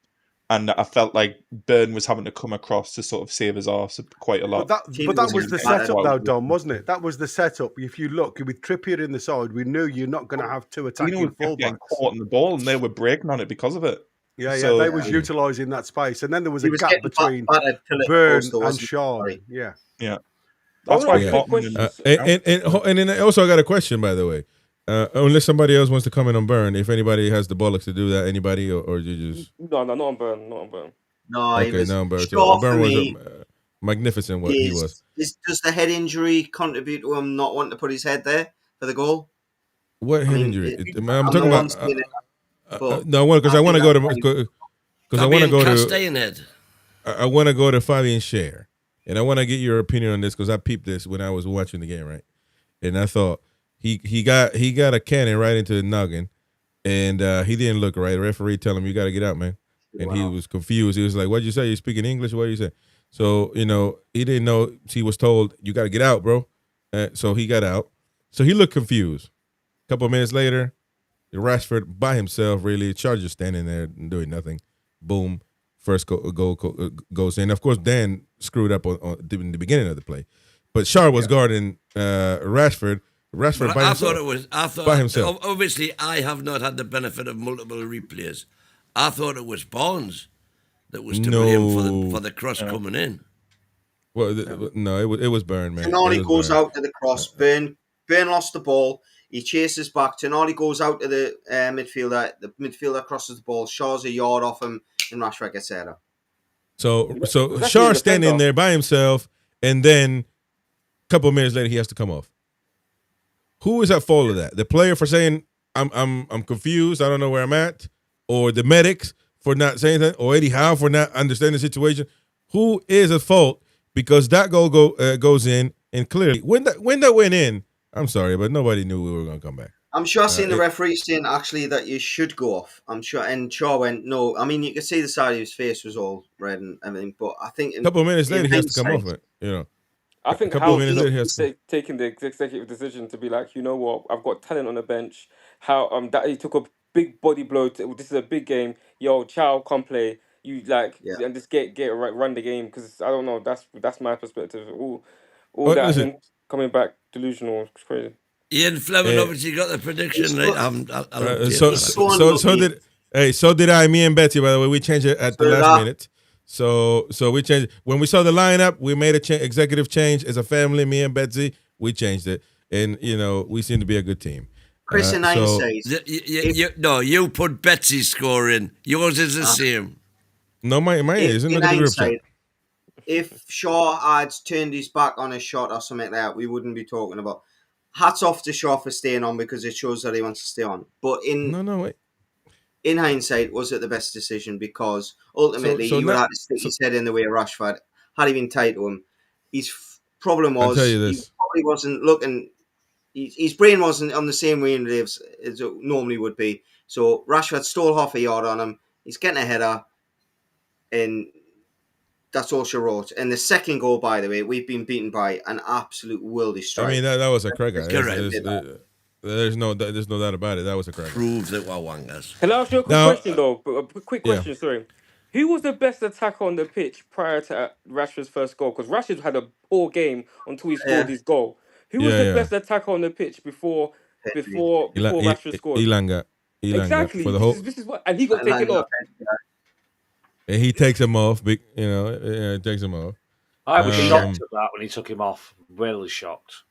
And I felt like Burn was having to come across to sort of save his arse quite a lot. But that was the setup, though, Dom, wasn't it? That was the setup. If you look with Trippier in the side, we knew you're not going to have two attacking fullbacks. Caught in the ball, and they were breaking on it because of it. Yeah, they was utilising that space, and then there was a gap between Burn and Shaw. Yeah. That's why. And then also I got a question, by the way. Unless somebody else wants to comment on Burn, if anybody has the bollocks to do that, anybody or you just no, not on Burn. No, okay, no on Burn. Burn was magnificent. What he was. Does the head injury contribute to him not wanting to put his head there for the goal? What head injury? I'm talking about. No, because I want to go to because I want to go to. I want to go to Fabian Scher, and I want to get your opinion on this because I peeped this when I was watching the game, right? And I thought. He got a cannon right into the noggin, and he didn't look right. The referee tell him, "You got to get out, man." And he was confused. He was like, "What'd you say? You speaking English? What you say?" So he didn't know. He was told, "You got to get out, bro." So he got out. So he looked confused. A couple of minutes later, Rashford by himself, really, Chargers standing there and doing nothing. Boom, first goal goes in. Of course, Dan screwed up in the beginning of the play, but Shar was guarding Rashford. Rashford by himself. I thought by himself. Obviously, I have not had the benefit of multiple replays. I thought it was Barnes that was to blame for the cross coming in. Well, no, it was Burn, man. Tonali goes out to the cross. Burn lost the ball. He chases back. Tonali goes out to the midfielder. The midfielder crosses the ball. Shaw's a yard off him, and Rashford gets header. So Shaw standing there by himself, and then a couple of minutes later he has to come off. Who is at fault of that? The player for saying I'm confused, I don't know where I'm at, or the medics for not saying that, or Eddie Howe for not understanding the situation? Who is at fault? Because that goal goes in, and clearly when that went in, I'm sorry, but nobody knew we were going to come back. I'm sure I've seen the referee saying actually that you should go off. I'm sure, and Shaw went no. I mean, you could see the side of his face was all red and everything, but I think a couple of minutes later he has to come off it. I think Howe's taking the executive decision to be like, you know what, I've got talent on the bench. How that he took a big body blow. This is a big game. Yo, Chow, come play. You and just get run the game because I don't know. That's my perspective. All that him coming back delusional. It's crazy. Ian Fleming obviously got the prediction right. So did I. Me and Betsy, by the way, we changed it at the last minute. So we changed it. When we saw the lineup, we made a executive change as a family. Me and Betsy, we changed it, and we seem to be a good team. Chris and I says, you put Betsy's score in. Yours is the same. No, mine isn't. Look at the group chat. If Shaw had turned his back on a shot or something like that, we wouldn't be talking about. Hats off to Shaw for staying on because it shows that he wants to stay on. But in hindsight, was it the best decision? Because ultimately, you would have to stick his head in the way of Rashford. Had he been tight to him, his problem was he probably wasn't looking. His brain wasn't on the same wavelength as it normally would be. So Rashford stole half a yard on him. He's getting a header, and that's all she wrote. And the second goal, by the way, we've been beaten by an absolute worldly strike. I mean, that was a cracker. There's no doubt about it. That was a cracker. Proves that we're wangers. Can I ask you a quick question, though? A quick question, sorry. Who was the best attacker on the pitch prior to Rashford's first goal? Because Rashford had a poor game until he scored his goal. Who was the best attacker on the pitch before Rashford scored? Ilanga. Elanga Exactly. for the whole, This is what, and he got taken off. and he takes him off. Takes him off. I was shocked at that when he took him off. Really shocked.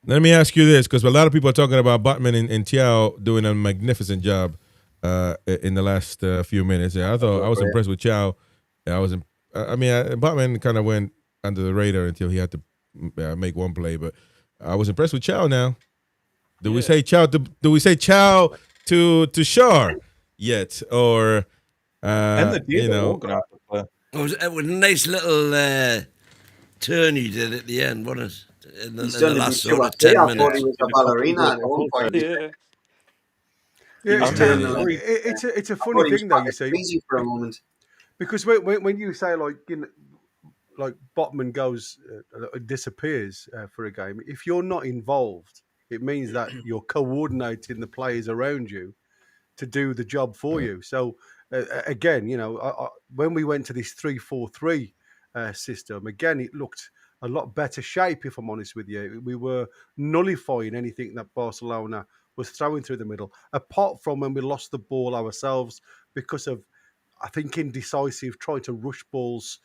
Let me ask you this, because a lot of people are talking about Botman and Thiaw doing a magnificent job in the last few minutes. Yeah, I thought I was impressed with Thiaw. Botman kind of went under the radar until he had to make one play, but I was impressed with Thiaw. Now, do we say Thiaw? Do we say Thiaw to Shar yet, or It was a nice little turn he did at the end, wasn't it? In the last sort of 10 minutes. I thought he was a ballerina at one point. It's a funny thing though, you see. Easy for a moment. Because when you say like Botman goes disappears for a game, if you're not involved, it means that you're coordinating the players around you to do the job for you. So again, when we went to this 3-4-3 system, again it looked a lot better shape, if I'm honest with you. We were nullifying anything that Barcelona was throwing through the middle, apart from when we lost the ball ourselves because of, I think, indecisive trying to rush balls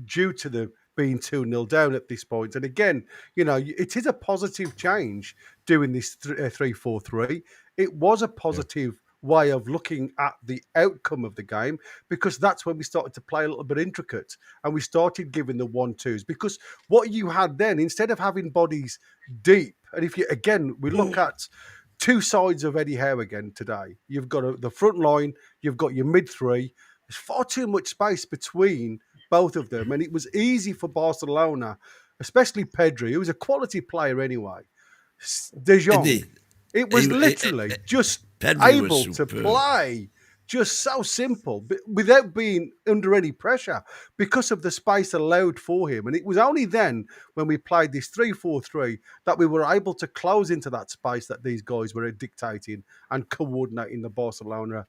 due to the being 2-0 down at this point. And again, it is a positive change doing this 3-4-3. It was a positive way of looking at the outcome of the game, because that's when we started to play a little bit intricate and we started giving the 1-2s, because what you had then, instead of having bodies deep, and if you, again, we look at two sides of Eddie Howe again today. You've got the front line, you've got your mid three. There's far too much space between both of them, and it was easy for Barcelona, especially Pedri, who was a quality player anyway. De Jong, it was literally just able to play, just so simple, but without being under any pressure because of the space allowed for him. And it was only then when we played this 3-4-3 that we were able to close into that space that these guys were dictating and coordinating the Barcelona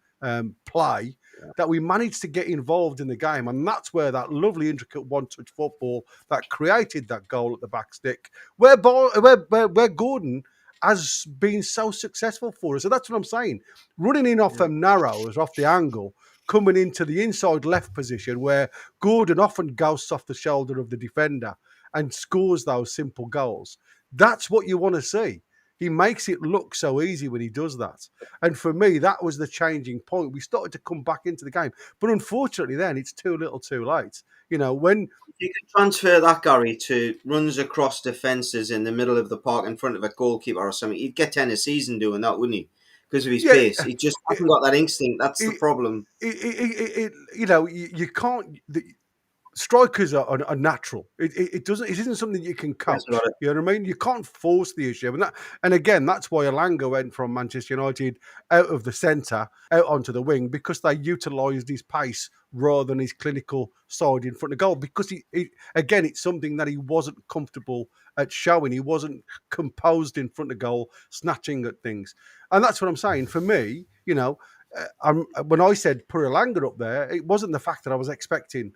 play, that we managed to get involved in the game. And that's where that lovely, intricate one-touch football that created that goal at the back stick, where Gordon has been so successful for us. So that's what I'm saying. Running in off them narrows, off the angle, coming into the inside left position where Gordon often ghosts off the shoulder of the defender and scores those simple goals. That's what you want to see. He makes it look so easy when he does that. And for me, that was the changing point. We started to come back into the game. But unfortunately, then it's too little too late. When you could transfer that, Gary, to runs across defences in the middle of the park in front of a goalkeeper or something, he'd get 10 a season doing that, wouldn't he? Because of his pace. He just hasn't got that instinct. That's the problem. You can't... Strikers are natural. It isn't something you can coach. You know what I mean? You can't force the issue. And again, that's why Elanga went from Manchester United out of the centre, out onto the wing, because they utilised his pace rather than his clinical side in front of goal. Because again, it's something that he wasn't comfortable at showing. He wasn't composed in front of goal, snatching at things. And that's what I'm saying. For me, when I said put Elanga up there, it wasn't the fact that I was expecting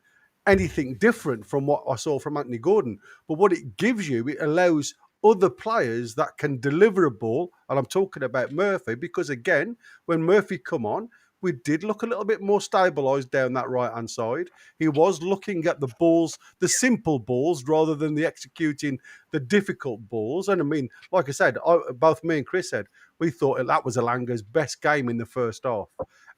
anything different from what I saw from Anthony Gordon. But what it gives you, it allows other players that can deliver a ball, and I'm talking about Murphy, because again, when Murphy come on, we did look a little bit more stabilised down that right-hand side. He was looking at the balls, the simple balls, rather than the executing the difficult balls. And I mean, like I said, both me and Chris said, we thought that was Elanga's best game in the first half.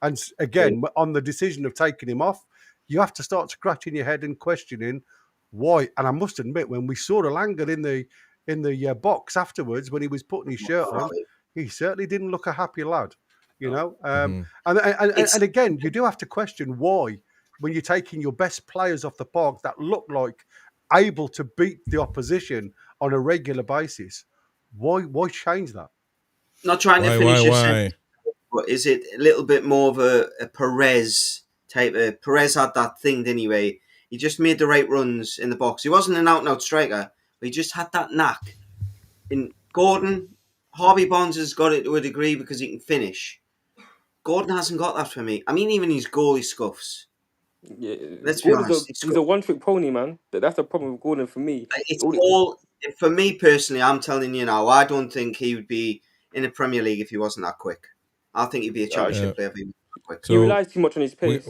And again, on the decision of taking him off, you have to start scratching your head and questioning why. And I must admit, when we saw Elanga in the box afterwards, when he was putting his shirt on, he certainly didn't look a happy lad, And again, you do have to question why, when you're taking your best players off the park that look like able to beat the opposition on a regular basis, why change that? Not trying to finish your sentence, but is it a little bit more of a Perez type of... Perez had that thing anyway. He just made the right runs in the box. He wasn't an out-and-out striker, but he just had that knack. In Gordon, Harvey Barnes has got it to a degree because he can finish. Gordon hasn't got that for me. I mean, even his goalie scuffs. Yeah, let's be honest. He's a one-trick pony, man. That's the problem with Gordon for me. It's all... For me personally, I'm telling you now, I don't think he would be in the Premier League if he wasn't that quick. I think he'd be a championship player. Quick. He relies too much on his pace.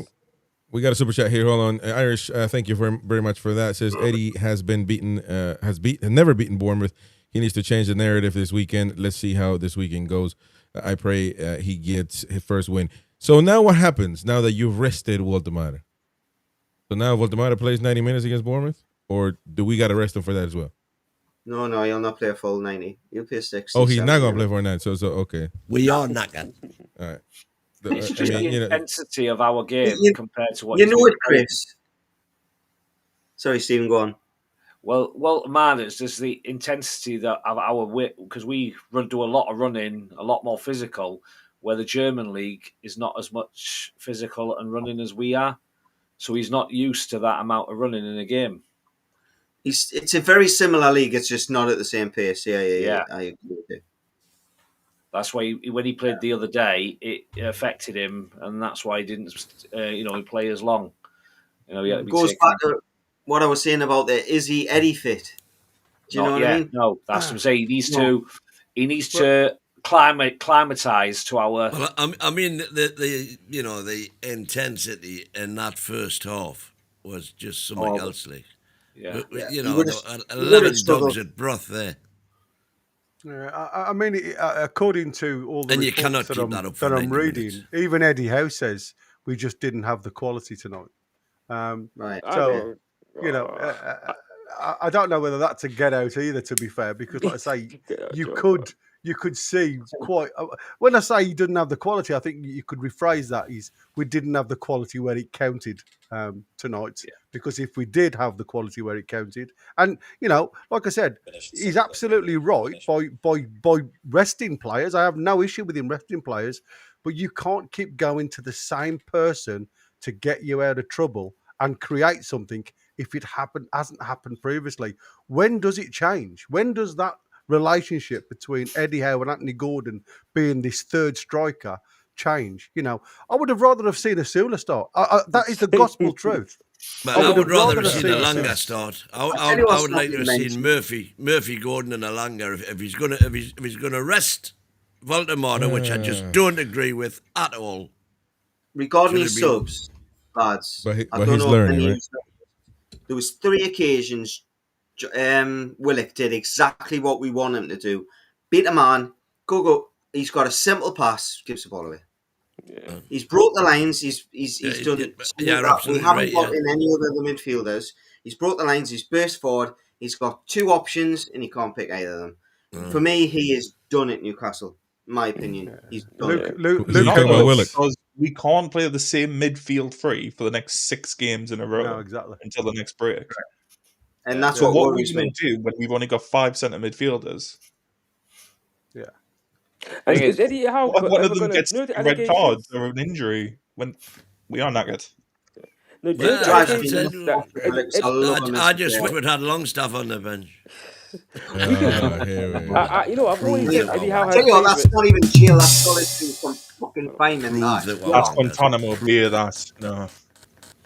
We got a super chat here. Hold on, Irish. Thank you very much for that. It says Eddie has been beaten, never beaten Bournemouth. He needs to change the narrative this weekend. Let's see how this weekend goes. I pray he gets his first win. So now what happens now that you've rested Waldemar? So now Waldemar plays 90 minutes against Bournemouth, or do we got to rest him for that as well? No, he'll not play a full 90. He'll play 60. Oh, he's not going to play for a 90. So okay. We are knackered. All right. It's just the intensity of our game compared to what you know it, Chris. Sorry, Stephen, go on. Well, man, it's just the intensity that of our wit, because we do a lot of running, a lot more physical, where the German league is not as much physical and running as we are. So he's not used to that amount of running in a game. It's a very similar league. It's just not at the same pace. Yeah. I agree with you. That's why when he played the other day, it affected him, and that's why he didn't, play as long. He had to be goes back to what I was saying about is he Eddie fit? Do you know what I mean? No, that's what I'm saying. He needs to climatize to our. Well, I mean, the intensity in that first half was just something else. Like, yeah. 11 dogs at broth there. Yeah, I mean, according to all the and you reports cannot keep that up for that I'm 90 reading, minutes. even Eddie Howe says we just didn't have the quality tonight. Right. So, I don't know whether that's a get out either, to be fair, because like I say, you could see quite. When I say he didn't have the quality, I think you could rephrase that. We didn't have the quality where it counted tonight. Yeah. Because if we did have the quality where it counted, and like I said, he's absolutely right by resting players. I have no issue with him resting players, but you can't keep going to the same person to get you out of trouble and create something if it hasn't happened previously. When does it change? When does that relationship between Eddie Howe and Anthony Gordon being this third striker change? I would have rather have seen a Sula start. That is the gospel truth. But I would rather have seen a Langer start. I would like to have seen Murphy Gordon and a Langer if he's gonna rest Voldemort, which I just don't agree with at all. Regarding his subs, lads, but I don't he's know learning, right? There was 3 occasions Willock did exactly what we want him to do. Beat a man, go. He's got a simple pass, gives the ball away. Yeah. He's broke the lines. He's done it. We haven't got in any other of the midfielders. He's broke the lines. He's burst forward. He's got 2 options, and he can't pick either of them. For me, he is done at Newcastle. In my opinion, he's done. Luke, because we can't play the same midfield three for the next 6 games in a row. No, exactly. Until the next break. Correct. And that's what what we're going to do when we've only got 5 centre midfielders. Yeah. And is Eddie Howe one of them gets red cards or an injury when we are knackered? No, I just wish we'd had Longstaff on the bench. I've always said Eddie Howe has. Tell you what, that's not even jail. That's solitary from fucking finding that. That's Guantanamo Bay. That's no.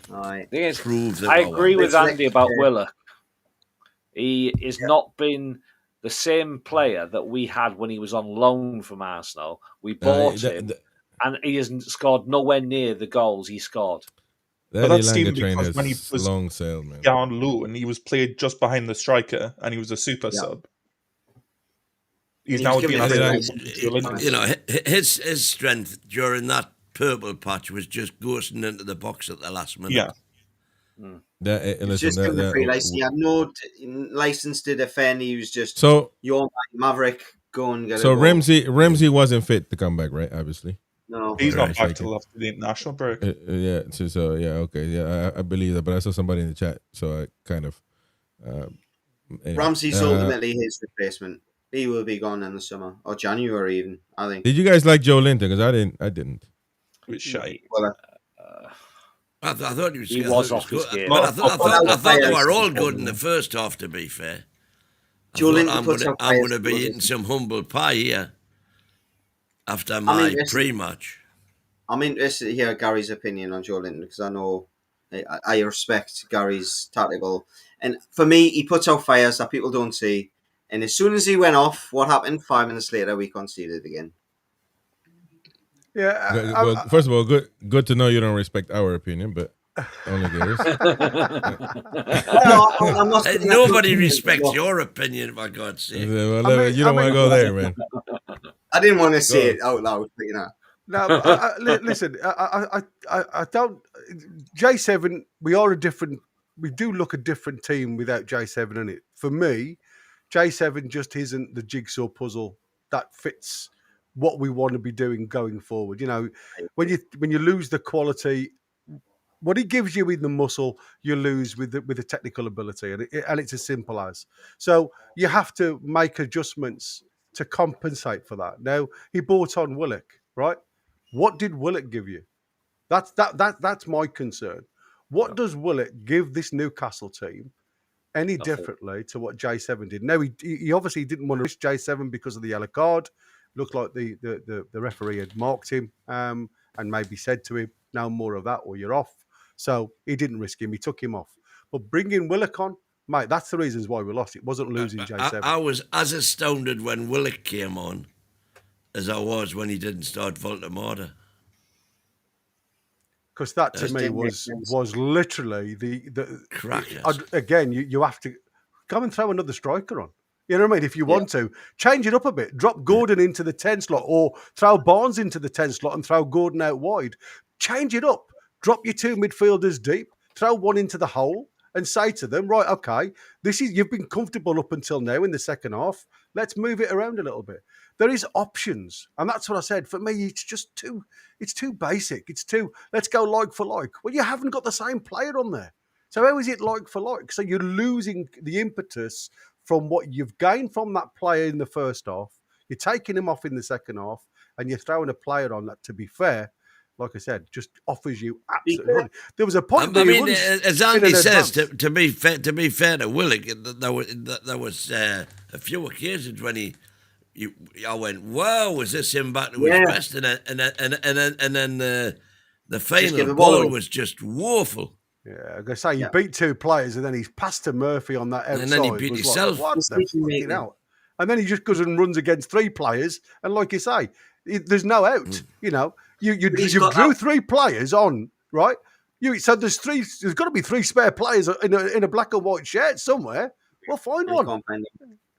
Right. I agree with Andy about Willock. He has not been the same player that we had when he was on loan from Arsenal. We bought him, and he hasn't scored nowhere near the goals he scored. That's because when he was long sail, man. Down low, and he was played just behind the striker, and he was a super sub. He's now being his strength during that purple patch was just ghosting into the box at the last minute. Yeah. He had no license to defend. He was just your Maverick. Go and get. So Ramsey wasn't fit to come back, right? Obviously. No, he's not back till after the international break. I believe that, but I saw somebody in the chat, so I kind of. Anyway. Ramsey's ultimately his replacement. He will be gone in the summer or January, even. I think. Did you guys like Joe Linton? Because I didn't. It was shite. Well, I thought he was off his game. But I thought they were all good in the first half. To be fair, I'm going to be eating some humble pie here after my pre-match. I'm interested to hear Gary's opinion on Joe Linton because I know I respect Gary's tactical. And for me, he puts out fires that people don't see. And as soon as he went off, what happened? 5 minutes later, we conceded again. Well, first of all, good to know you don't respect our opinion, but only theirs. I'm not saying Nobody that's- respects your opinion, for God's sake. Well, you don't want to go there, man. I didn't want to say it out loud, but No, but listen. I don't. J7. We are a different. We do look a different team without J7 in it. For me, J7 just isn't the jigsaw puzzle that fits what we want to be doing going forward. You know, when you lose the quality, what he gives you in the muscle, you lose with the technical ability, and it's as simple as. So you have to make adjustments to compensate for that. Now he bought on Willock, right? What did Willock give you? That's my concern. What does Willock give this Newcastle team any differently to what J7 did? No, he obviously didn't want to risk J7 because of the yellow card. Looked like the referee had marked him and maybe said to him, "No more of that, or you're off." So he didn't risk him. He took him off. But bringing Willock on, mate, that's the reasons why we lost. It wasn't losing J7. I was as astounded when Willock came on as I was when he didn't start Voldemort. Because that to me was literally the crackers. Again, you have to come and throw another striker on. You know what I mean? If you want to, change it up a bit. Drop Gordon into the 10 slot, or throw Barnes into the 10 slot and throw Gordon out wide. Change it up. Drop your two midfielders deep. Throw one into the hole and say to them, right, okay, you've been comfortable up until now in the second half. Let's move it around a little bit. There is options, and that's what I said. For me, it's just too basic. It's too, let's go like for like. Well, you haven't got the same player on there. So how is it like for like? So you're losing the impetus from what you've gained from that player in the first half. You're taking him off in the second half, and you're throwing a player on that, to be fair, like I said, just offers you absolutely nothing. There was a point. I mean, as Andy says, to be fair to Willock, there was a few occasions when I went, "Wow, was this him back to his best?" And then the final ball was just woeful. Yeah, I'm gonna say you beat two players, and then he's passed to Murphy on that outside. And then he beat himself. Like, what the fucking hell? And then he just goes and runs against three players, and like you say, there's no out. You know, you drew three players on, right? So there's got to be three spare players in a black and white shirt somewhere. We'll find one.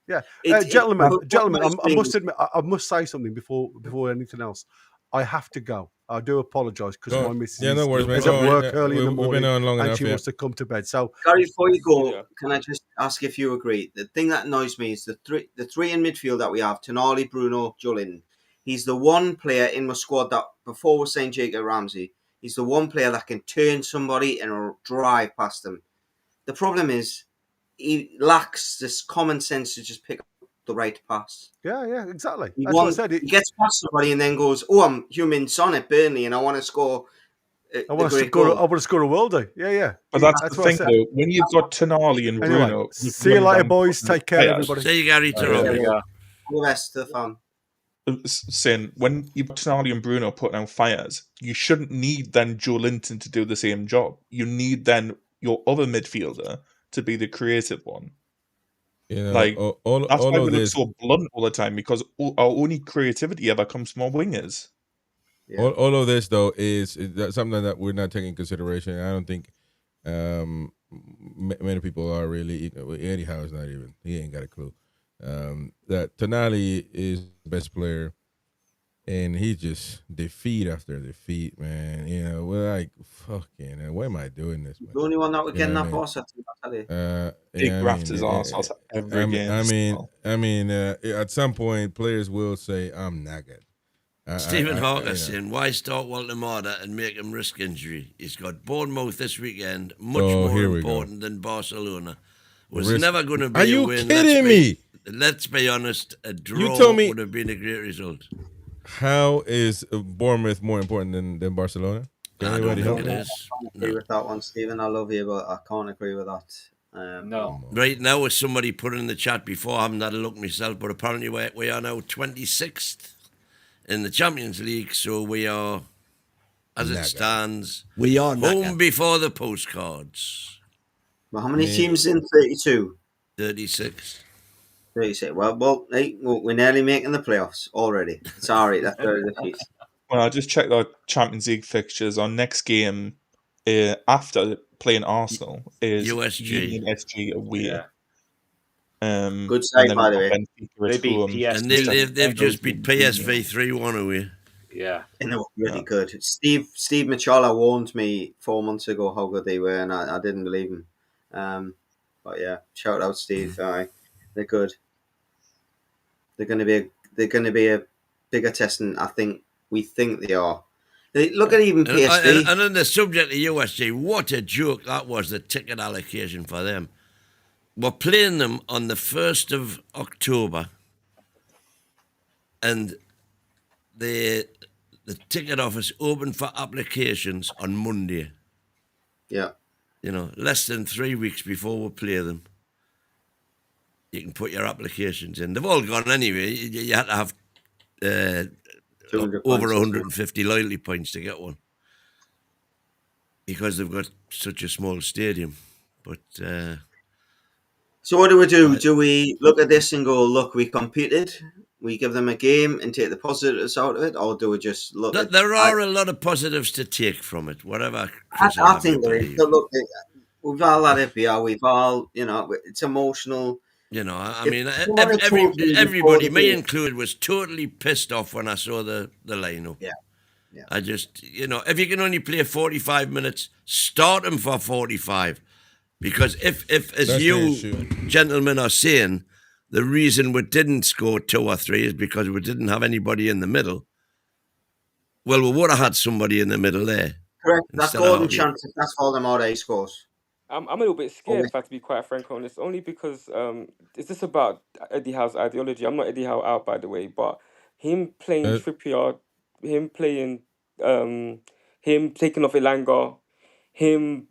Yeah, gentlemen, I must admit, I must say something before anything else. I have to go. I do apologise because my missus is at work early in the morning and she wants to come to bed. So, Gary, before you go, can I just ask if you agree? The thing that annoys me is the three in midfield that we have: Toon Army, Bruno, Joelinton. He's the one player in my squad that, before we're saying Jacob Ramsey, he's the one player that can turn somebody and drive past them. The problem is he lacks this common sense to just pick up the right pass. Yeah, exactly. That's what I said. He gets past somebody and then goes, "Oh, I'm human son at Burnley and I want to score." I want to score a worldie. Yeah. But that's the thing, though. When you've got Tonali and Bruno, see you later, boys. Take care, everybody. See you, Gary. All the best to the fun. Sin, when you've got Tonali and Bruno putting out fires, you shouldn't need then Joelinton to do the same job. You need then your other midfielder to be the creative one. You know, like that's why we look this, so blunt all the time, because our only creativity ever comes from our wingers. Yeah. All of this though is something that we're not taking consideration. I don't think many people are really. Eddie Howe is not even. He ain't got a clue. That Tonali is the best player, and he just defeat after defeat, man. You know, we're like, fucking, why am I doing this, man? The only one that would get that boss, I tell you. He graft his arse every game. I mean, at some point, players will say, "I'm not good." Stephen Hawker saying, "Why start Walter Marder and make him risk injury? He's got Bournemouth this weekend, much more important than Barcelona. Was never going to be a win. Are you kidding me? Let's be honest, a draw would have been a great result." How is Bournemouth more important than Barcelona? I don't think it is. I can't agree with that one, Stephen. I love you, but I can't agree with that. No. Right now, as somebody put in the chat before, I haven't had a look myself, but apparently we are now 26th in the Champions League, so we are, as it stands, we are home before the postcards. Well, how many teams in 32? 36. 36. Well, hey, we're nearly making the playoffs already. Sorry, that's very defeat. Well, I just checked our Champions League fixtures. Our next game after playing Arsenal is USG. Union SG away. Yeah. Good And side, then by the we've way. got Benfica They at beat home. PSV. And they've just beat PSV 3-1 away. Yeah. And they were really good. Steve Machola warned me 4 months ago how good they were, and I didn't believe him. But yeah, shout out Steve. Aye, they're good. They're going to be a bigger test than we think they are. Look at even PSV. And on the subject of USG, what a joke that was, the ticket allocation for them. We're playing them on the 1st of October, and the ticket office opened for applications on Monday. Yeah. You know, less than 3 weeks before we play them. You can put your applications in. They've all gone anyway. You had to have 200 over points, 150 loyalty points to get one, because they've got such a small stadium. But so what do we do? Do we look at this and go, look, we competed, we give them a game and take the positives out of it, or do we just look at... There are a lot of positives to take from it, whatever Chris I think there is. Look, we've all had it here. We've all, it's emotional. You know, I mean, everybody, me included, was totally pissed off when I saw the lineup. Yeah. I just, if you can only play 45 minutes, start them for 45. Because if as That's you gentlemen are saying, the reason we didn't score 2 or 3 is because we didn't have anybody in the middle. Well, we would have had somebody in the middle there. Correct. That's golden chance if that's all them out he scores. I'm a little bit scared, if I have to be quite frank on this, only because it's just about Eddie Howe's ideology. I'm not Eddie Howe out, by the way, but him playing Trippier, him taking off Elanga, him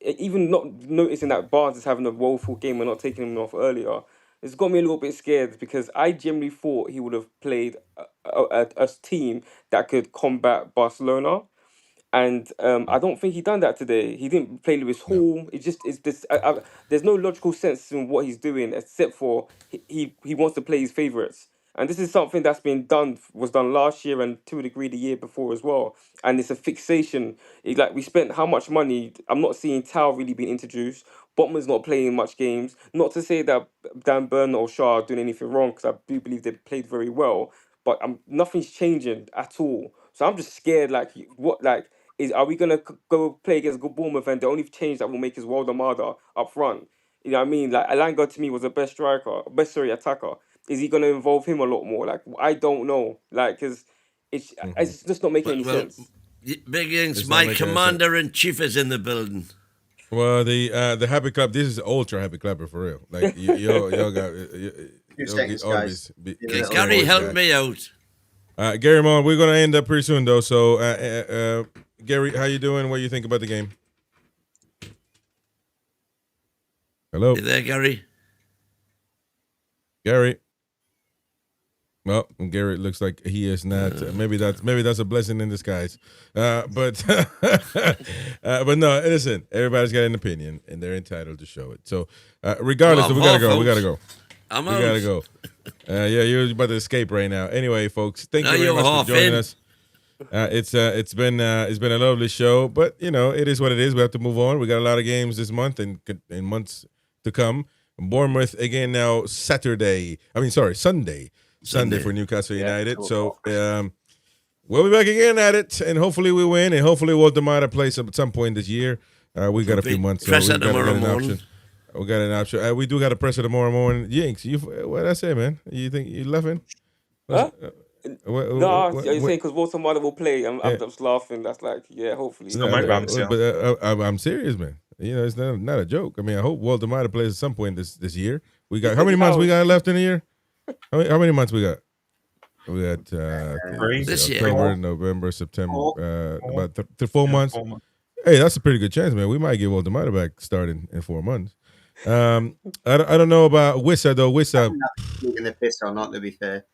even not noticing that Barnes is having a woeful game and not taking him off earlier. It's got me a little bit scared, because I generally thought he would have played a team that could combat Barcelona. And I don't think he done that today. He didn't play Lewis Hall. It just is this. There's no logical sense in what he's doing, except for he wants to play his favourites. And this is something that's was done last year and to a degree the year before as well. And it's a fixation. It's like we spent how much money? I'm not seeing Tao really being introduced. Botman's not playing much games. Not to say that Dan Burn or Shaw are doing anything wrong, because I do believe they played very well. But nothing's changing at all. So I'm just scared. Are we going to go play against Bournemouth and the only change that will make is Waldemar up front? You know what I mean? Like, Elanga to me was the best attacker. Is he going to involve him a lot more? Like, I don't know. Like, because it's just not making any sense. Big Inks, my commander-in-chief is in the building. Well, the Happy Club, this is ultra Happy Clubber for real. Like, y'all got... Gary, help me out. Gary Mon, we're going to end up pretty soon, though. So, Gary, how you doing? What do you think about the game? Hello? You there, Gary? Gary? Well, Gary looks like he is not. Maybe that's a blessing in disguise. But no, listen, everybody's got an opinion, and they're entitled to show it. So, regardless, we got to go. We got to go. We got to go. Yeah, you're about to escape right now. Anyway, folks, thank you very much for joining us. It's been a lovely show, but it is what it is. We have to move on. We got a lot of games this month and months to come. Bournemouth again now Sunday for Newcastle United. So we'll be back again at it, and hopefully we win, and hopefully Waldemar plays at some point this year. We got a few months, so we got an option. We got an option. We do got a presser tomorrow morning. Jinx, what did I say, man? You think you laughing? Huh? No, you're saying because Waldemar will play. I'm just laughing. That's like, yeah, hopefully. But I'm serious, man. It's not a joke. I mean, I hope Waldemar plays at some point this year. We got how many months we got left in the year? How many months we got? We got this October, November, September, about 4 months. Hey, that's a pretty good chance, man. We might get Waldemar back starting in 4 months. I don't know about Wissa though. Wissa in the piss or not, to be fair.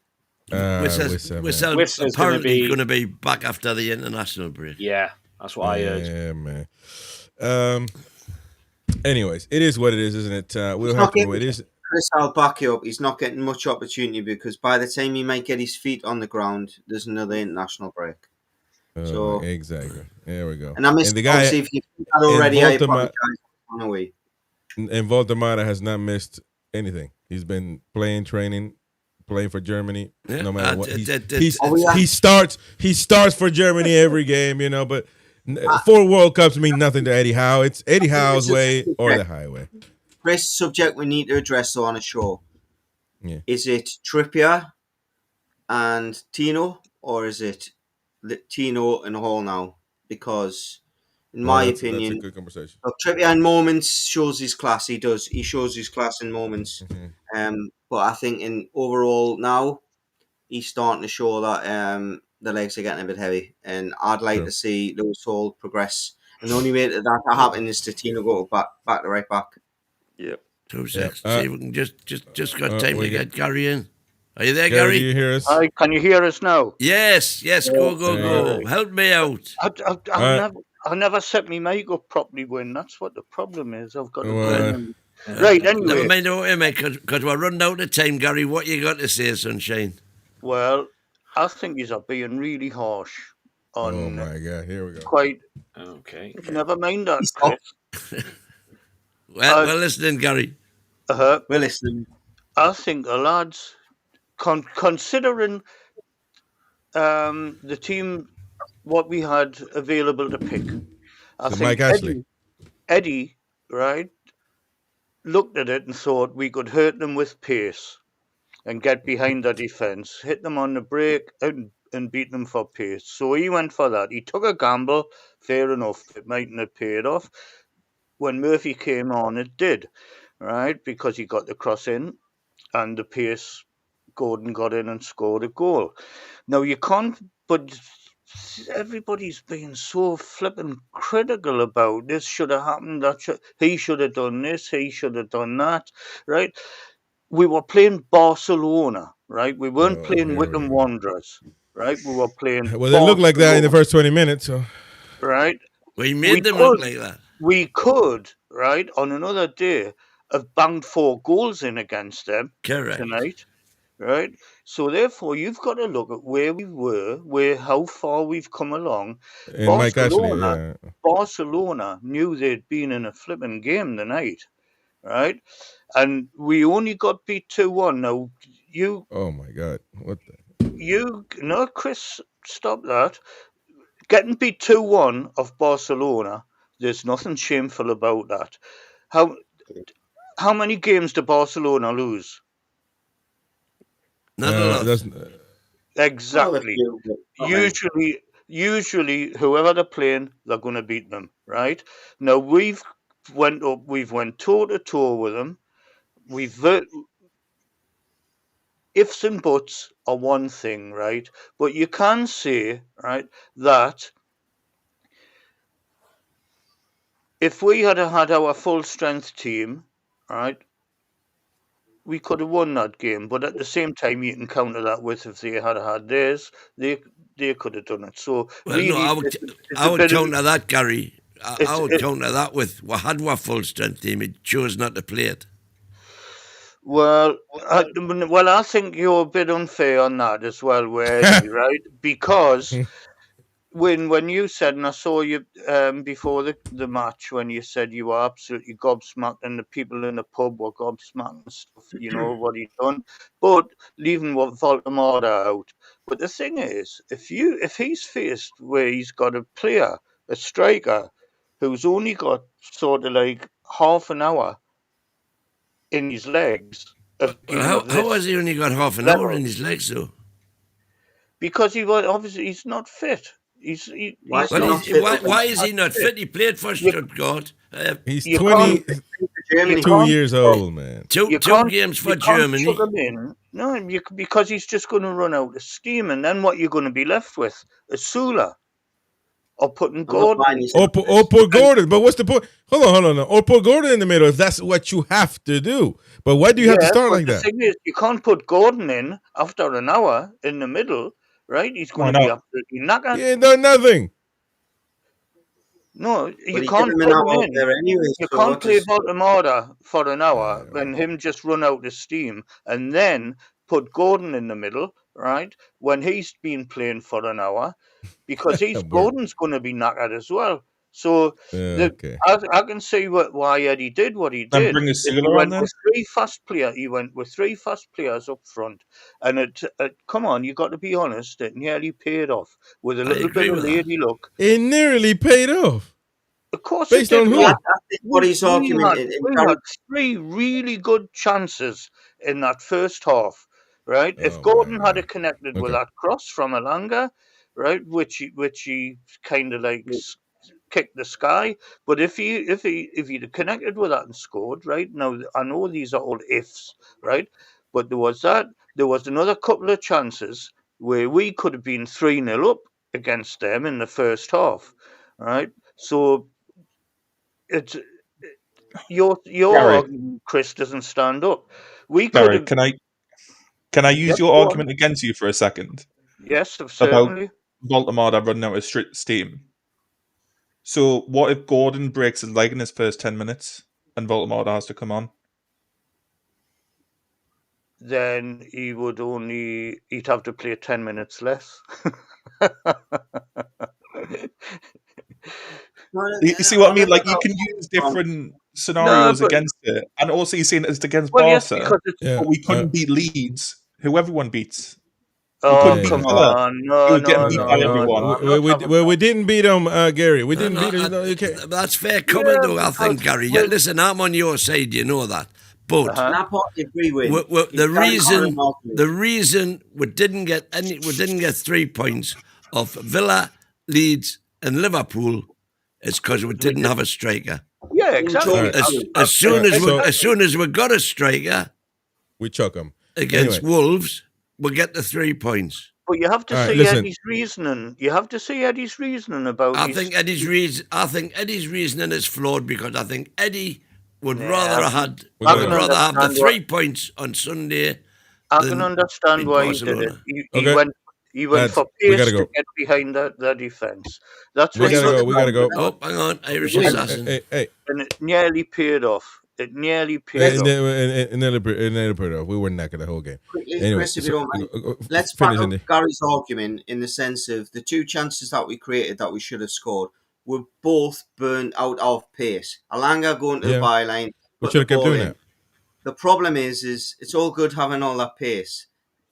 Wissa's apparently going to be back after the international break. Yeah, that's what I heard. Yeah, man. Anyways, it is what it is, isn't it? We'll have to. It is. Chris, I'll back you up. He's not getting much opportunity because by the time he might get his feet on the ground, there's another international break. So exactly. There we go. And I missed, the guy obviously, if you've seen that already, I Voldemort, apologize. And Voldemort has not missed anything. He's been playing, training, playing for Germany. Yeah, no matter what, he starts for Germany every game. You know, but 4 World Cups mean nothing to Eddie Howe. It's Eddie Howe's way or the highway. Chris, subject we need to address on a show. Yeah. Is it Trippier and Tino, or is it Tino and Hall now? Because, in my opinion, that's a good conversation. Look, Trippier in moments shows his class. He does. He shows his class in moments. But I think in overall now, he's starting to show that the legs are getting a bit heavy. And I'd like to see Lewis Hall progress. And the only way that happen is to Tino go back to right back. Yeah. 2 seconds. See if we can just got time to get Gary in. Are you there, Gary? Gary? Do you hear us? Hi, can you hear us now? Yes. Go. Help me out. I never set my mic up properly, Win. That's what the problem is. I've got to right, anyway. Never mind what you make, because we're running out of time, Gary. What you got to say, sunshine? Well, I think he's being really harsh on... Oh, my God. Here we go. Quite... Okay. Never mind that, Chris. We're listening, Gary. We're listening. I think the lads, considering the team, what we had available to pick, I think Mike Ashley. Eddie, right, looked at it and thought we could hurt them with pace and get behind the defence, hit them on the break and beat them for pace. So he went for that. He took a gamble, fair enough. It mightn't have paid off. When Murphy came on, it did, right, because he got the cross in and the pace, Gordon got in and scored a goal. Now, you can't, but everybody's being so flipping critical about this should have happened, he should have done this, he should have done that, right? We were playing Barcelona, right? We weren't playing Wycombe Wanderers, right? We were playing Well, they looked like that in the first 20 minutes. So. Right? We made them look like that. We could, right, on another day, have banged 4 goals in against them tonight, right? So therefore, you've got to look at where we were, how far we've come along. And Barcelona knew they'd been in a flipping game tonight, right? And we only got beat 2-1. Now, oh my God! What the? Chris, stop that. Getting beat 2-1 of Barcelona. There's nothing shameful about that. How many games did Barcelona lose? Not a lot. Exactly. Usually, whoever they're playing, they're going to beat them, right? Now we've went toe to toe with them. Ifs and buts are one thing, right? But you can say, right, that if we had had our full strength team, right, we could have won that game. But at the same time, you can counter that with if they had had theirs, they could have done it. So really, I would counter that, Gary. I would counter that with we had our full strength team. It chose not to play it. Well, I think you're a bit unfair on that as well, Eddie, right? Because when you said, and I saw you before the match, when you said you were absolutely gobsmacked and the people in the pub were gobsmacked and stuff, you know what he'd done, but leaving Voldemort out. But the thing is, if he's faced where he's got a player, a striker, who's only got sort of like half an hour in his legs. How has he only got half an hour in his legs, though? Because he's not fit. Why is he not fit? He played for Stuttgart. He's 22 years old, man. Two games for Germany. No, because he's just going to run out of steam, and then what you're going to be left with is Sula. Or putting Gordon. Or put Gordon. But what's the point? Hold on. Or put Gordon in the middle if that's what you have to do. But why do you have to start like that? The thing is, you can't put Gordon in after an hour in the middle, right? He's going to be absolutely knackered. He ain't done nothing. No, But you he can't gave him put an him hour out in. there anyway. You So can't what play does Baltimore for an hour and him just run out of steam and then put Gordon in the middle, right? When he's been playing for an hour, because Word. Gordon's going to be knackered as well. So Okay. I can see why Eddie did what he Then did. bring a He Sealer on went then. with He went with 3 fast players up front, and it come on, you got to be honest, it nearly paid off with a I little agree bit of with that. lady luck. It nearly paid off. Of course, Based it did. on who? I think what his We argument had, in we Gary had 3 really good chances in that first half, right? If Oh, Gordon my had God. connected with Okay. that cross from Alanga, right, which he kind of like kicked the sky, but if he'd have connected with that and scored, right? Now I know these are all ifs, right? But there was another couple of chances where we could have been 3-0 up against them in the first half, right? So it's your Gary, argument, Chris, doesn't stand up. We could Gary, have. can I use Yes, your go on. argument against you for a second Yes, about certainly. Baltimore running out of steam? So what if Gordon breaks his leg in his first 10 minutes and Baltimore has to come on? Then he'd have to play 10 minutes less. You see what I mean? Like, you can use different scenarios but- against it, and also you're saying it's against Well, yes, Barca, because it's. Yeah. but we couldn't beat Leeds, who everyone beats. Oh, couldn't beat come Villa. on. It No, was getting no, beat no, by no, everyone. no. I'm not having we that. didn't beat him, Gary. We didn't No, beat him. No, you can't. that's fair comment, though, I think, because Gary. we're- Listen, I'm on your side, you know that. But Uh-huh. and I partly agree with him. the He's carrying on an argument. reason we didn't get 3 points off Villa, Leeds, and Liverpool is because we didn't have a striker. Yeah, exactly. Alright. As soon Alright, as we got a striker We chuck him. against Anyway. Wolves, we get the 3 points. But you have to Alright, see listen. Eddie's reasoning. You have to see Eddie's reasoning about. I think Eddie's reasoning is flawed because I think Eddie would Yeah, rather I have I can the understand 3 points on Sunday. I than can understand beat why he did Barcelona. it. Okay. He went Lads, for we pace gotta to go. get behind the defence. That's We what he gotta was go. We gotta go. Oh, hang on, Irish Hey, assassin. hey. and it nearly paid off. It nearly paid And off. nearly put it off. We were knackered the whole game. Quickly, Anyway, Chris, if you don't mind, let's finish back up Andy. Gary's argument in the sense of the 2 chances that we created that we should have scored were both burned out of pace. Alanga going to Yeah. the byline, We put should the have kept ball doing in. that. The problem is it's all good having all that pace.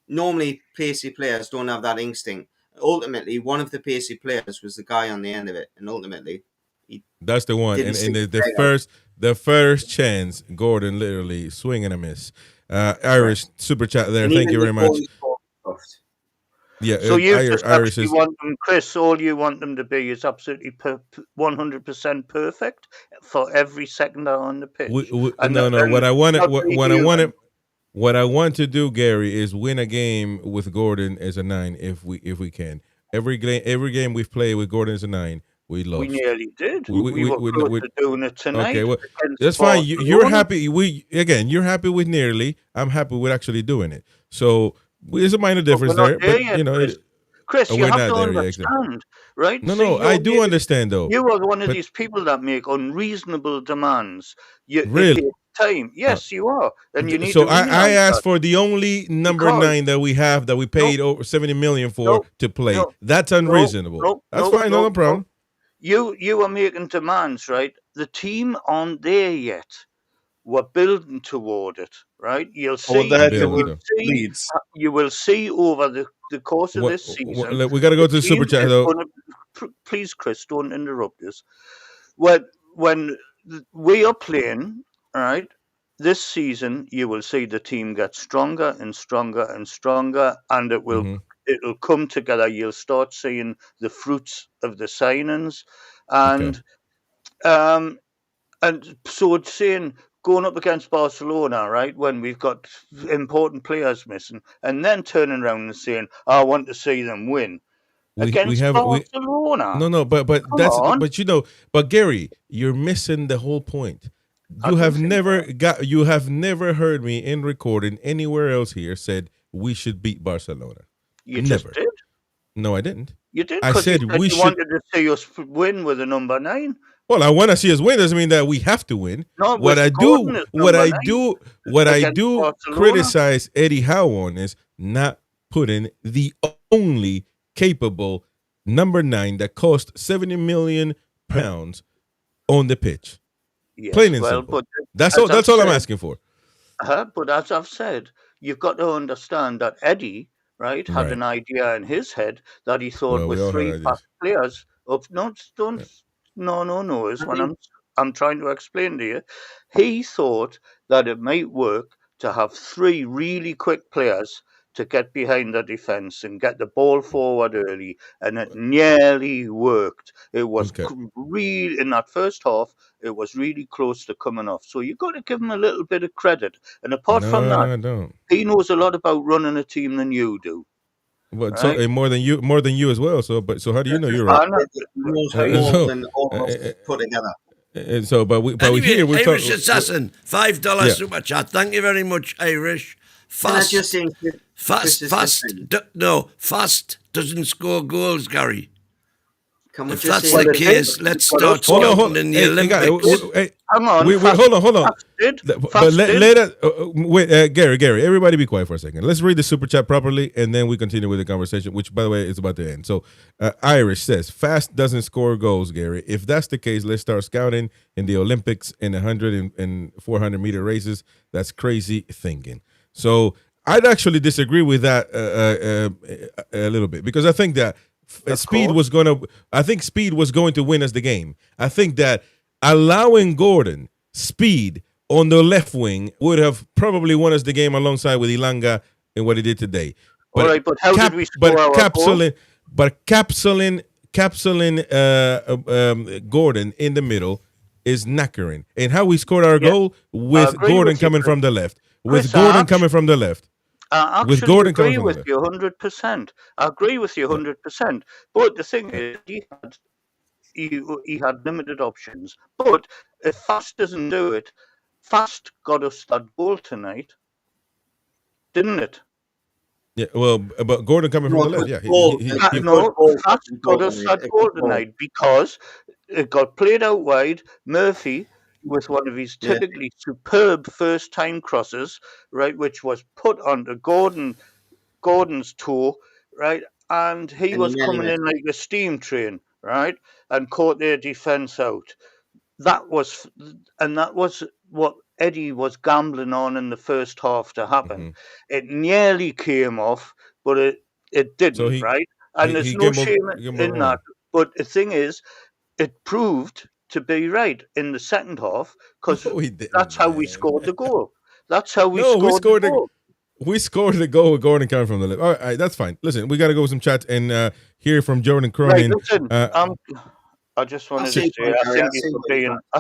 Normally, pacey players don't have that instinct. Ultimately, one of the pacey players was the guy on the end of it, and ultimately, That's the one. Didn't And see the first chance, Gordon literally swing and a miss. Irish super chat there. and Thank even you very before much. he scored, stuffed. Yeah. So you just Irish actually is want them, Chris. All you want them to be is absolutely 100% perfect for every second they're on the pitch. And no. and What I want not really human. what I want to do, Gary, is win a game with Gordon as a 9 if we can. Every game we've played with Gordon as a 9, we lost. We nearly did. We- We were we- close we- to doing it tonight. Okay, well, against that's fine. You're Barcelona. happy. You're happy with nearly. I'm happy with actually doing it. So there's a minor difference But we're there, not there but yet, you know. Chris. Chris, Oh, you we're have not to there yet, exactly. understand, right? No, See, no, I do understand though. You are one of But- these people that make unreasonable demands. Really? It takes time. Yes, you are, and you need So to. I realise asked that. for the only number Because- 9 that we have that we paid over 70 million for No, to play. no, That's unreasonable. no, That's no, fine. no, No problem. You are making demands, right? The team aren't there yet. We're building toward it, right? You'll see. Well, there to Leeds. You will see over the course of What- this season. we got to go to the team super chat is though. Please, Chris, don't interrupt us. When we are playing, right, this season, you will see the team get stronger and stronger and stronger, and it will Mhm. it'll come together. You'll start seeing the fruits of the signings, and so it's saying going up against Barcelona, right, when we've got important players missing, and then turning around and saying, "I want to see them win." Against Barcelona. No, but Come that's on. but Gary, you're missing the whole point. You have never heard me in recording anywhere else here said we should beat Barcelona. You never. just did. No, I didn't. You did, I because you said said we you should. wanted to see us win with a number 9. Well, I want to see us win. Doesn't mean that we have to win. No, What with I Gordon do, as what number I 9 do, what I against do Barcelona. criticize Eddie Howe on is not putting the only capable number 9 that cost £70 million on the pitch. Yes, Plain and well, simple. but That's as all. I've That's all I'm said- asking for. But as I've said, you've got to understand that Eddie, right, had Right. an idea in his head that he thought Well, we with all had 3 ideas. fast players up. No, don't. No. Is what I'm trying to explain to you. He thought that it might work to have 3 really quick players to get behind the defence and get the ball forward early, and it nearly worked. It was Okay. really, in that first half, it was really close to coming off. So you've got to give him a little bit of credit. And apart from No, that, I don't. he knows a lot about running a team than you do. But Right. so and more than you as well. So, but so how do you know you're I right? know. Knows Uh, more so- than all of us put together. And so, but we Anyway, here we're Irish talking. Assassin, $5 Yeah. super chat. Thank you very much, Irish. Can I Fast, just say, fast. Fast doesn't score goals, Gary. Can we If just that's say, the case, let's start Hold on, scouting in the Olympics. Hang on. Hold on. Fast did. But Fast let did. us wait, Gary, everybody be quiet for a second. Let's read the super chat properly, and then we continue with the conversation, which, by the way, is about to end. So, Irish says, Fast doesn't score goals, Gary. If that's the case, let's start scouting in the Olympics in 100 and 400 meter races. That's crazy thinking. So, I'd actually disagree with that a little bit, because I think that speed was going to win us the game. I think that allowing Gordon speed on the left wing would have probably won us the game alongside with Ilanga and what he did today. All right, but how did we score our goal? Capsuling Gordon in the middle is knackering. And how we scored our goal with Gordon coming from the left. With Gordon coming from the left. I With actually Gordon agree coming with from you 100%. I agree with you 100%. But the thing is, he had limited options. But if Fast doesn't do it, Fast got us that goal tonight, didn't it? Yeah, well, but Gordon coming from the left, yeah. Fast got us that goal tonight because it got played out wide. Murphy, with one of his typically superb first-time crosses, right, which was put onto Gordon's toe, right, and he was coming in like a steam train, right, and caught their defence out. That was what Eddie was gambling on in the first half to happen. It nearly came off, but it didn't, So right? And there's no shame in that. But the thing is, it proved to be right in the second half, because that's how we scored the goal. That's how we scored the goal. We scored the goal with Gordon coming from the left. All right, that's fine. Listen, we got to go with some chat and hear from Jordan Cronin. Right, listen, I just wanted to say, I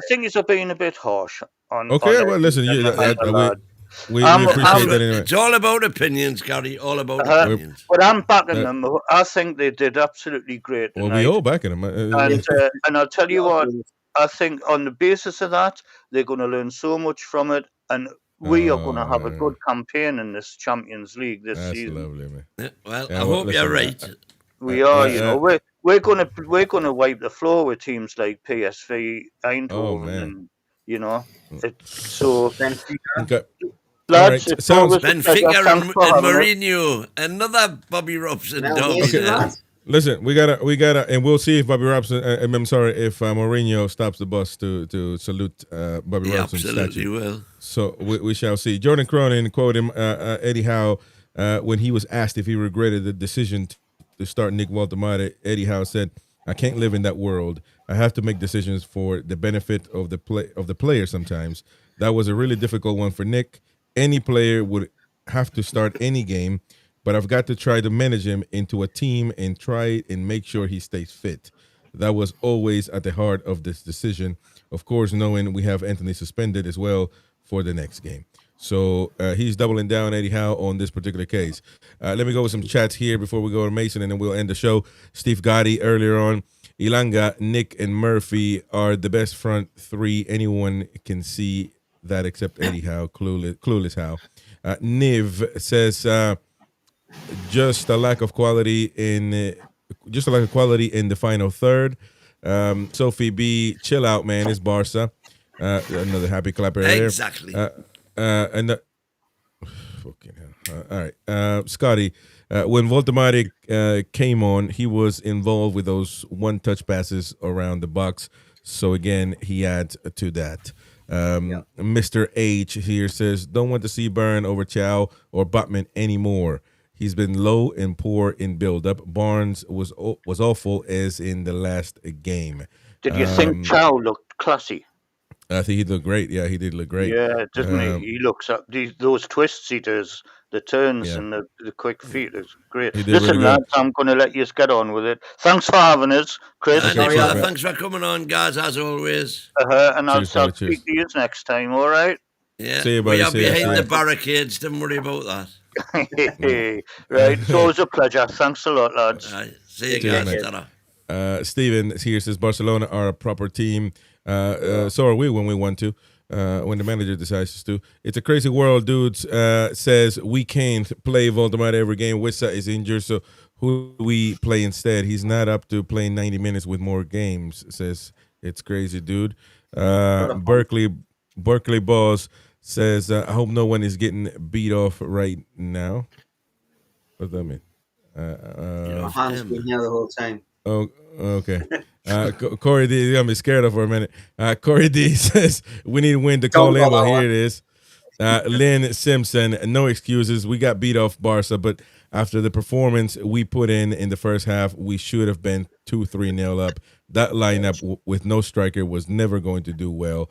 think he's being a bit harsh on. Okay, on well, listen, we appreciate that anyway. It's all about opinions, Gary. All about opinions. But I'm backing them. I think they did absolutely great tonight. Well, we all backing them. And I'll tell you what, I think on the basis of that, they're going to learn so much from it, and we are going to have a good campaign in this Champions League this season. That's lovely, man. Yeah, well, I hope you're right. We are, we're going to wipe the floor with teams like PSV, Eindhoven, and so. Okay. Lads, right. Sounds Benfica and Mourinho, another Bobby Robson derby there. Listen, we gotta, and we'll see if Bobby Robson. I'm sorry, if Mourinho stops the bus to salute Bobby Robson's absolutely statue. will. So we shall see. Jordan Cronin quoted Eddie Howe when he was asked if he regretted the decision to start Nick Waltemade. Eddie Howe said, "I can't live in that world. I have to make decisions for the benefit of the player. Sometimes that was a really difficult one for Nick. Any player would have to start any game." But I've got to try to manage him into a team and try and make sure he stays fit. That was always at the heart of this decision. Of course, knowing we have Anthony suspended as well for the next game. So he's doubling down, Eddie Howe, on this particular case. Let me go with some chats here before we go to Mason, and then we'll end the show. Steve Gotti earlier on. Ilanga, Nick, and Murphy are the best front three. Anyone can see that except Eddie Howe, clueless Howe. Niv says... just a lack of quality in the final third. Sophie B, chill out, man. It's Barca. Another happy clapper there. Exactly. Fucking hell. All right, Scotty. When Voltemade came on, he was involved with those one-touch passes around the box. So again, he adds to that. Mr. H here says, don't want to see Byrne over Chow or Botman anymore. He's been low and poor in build-up. Barnes was awful as in the last game. Did you think Chow looked classy? I think he looked great. Yeah, he did look great. Yeah, doesn't he? He looks up those twists he does, the turns and the quick feet is great. Listen, really lads, I'm going to let you get on with it. Thanks for having us, Chris. Thanks for coming on, guys, as always. And I'll speak to you next time, all right? Yeah, see you, buddy. We are behind the barricades. Don't worry about that. Right, it's always a pleasure. Thanks a lot, lads. See you guys. Steven here says Barcelona are a proper team. So are we when we want to. When the manager decides to. It's a crazy world, dudes. Says we can't play Voldemort every game. Wissa is injured, so who do we play instead? He's not up to playing 90 minutes with more games. Says it's crazy, dude. Berkeley Boss says I hope no one is getting beat off right now. What does that mean? Hans been here the whole time. Oh, okay. Corey D, you got me scared of for a minute. Corey D says we need to win to call in. Well, here it is. Lynn Simpson, no excuses. We got beat off Barca, but after the performance we put in the first half, we should have been 2-3-0 up. That lineup with no striker was never going to do well.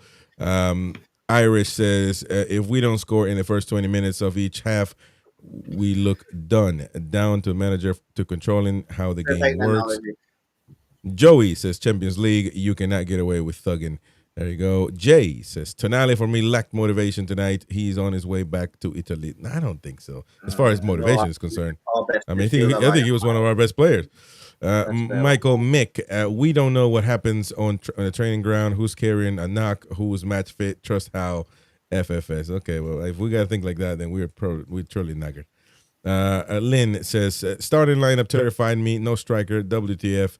Irish says if we don't score in the first 20 minutes of each half, we look done. Down to manager to controlling how the game works. Joey says Champions League, you cannot get away with thugging. There you go. Jay says Tonali for me lacked motivation tonight. He's on his way back to Italy. No, I don't think so. As far as motivation is concerned, I mean, I think he was one of our best players. Michael Mick, we don't know what happens on the training ground. Who's carrying a knock? Who's match fit? Trust how. FFS. Okay, well, if we got to think like that, then we're truly knackered. Lynn says, starting lineup terrified me. No striker. WTF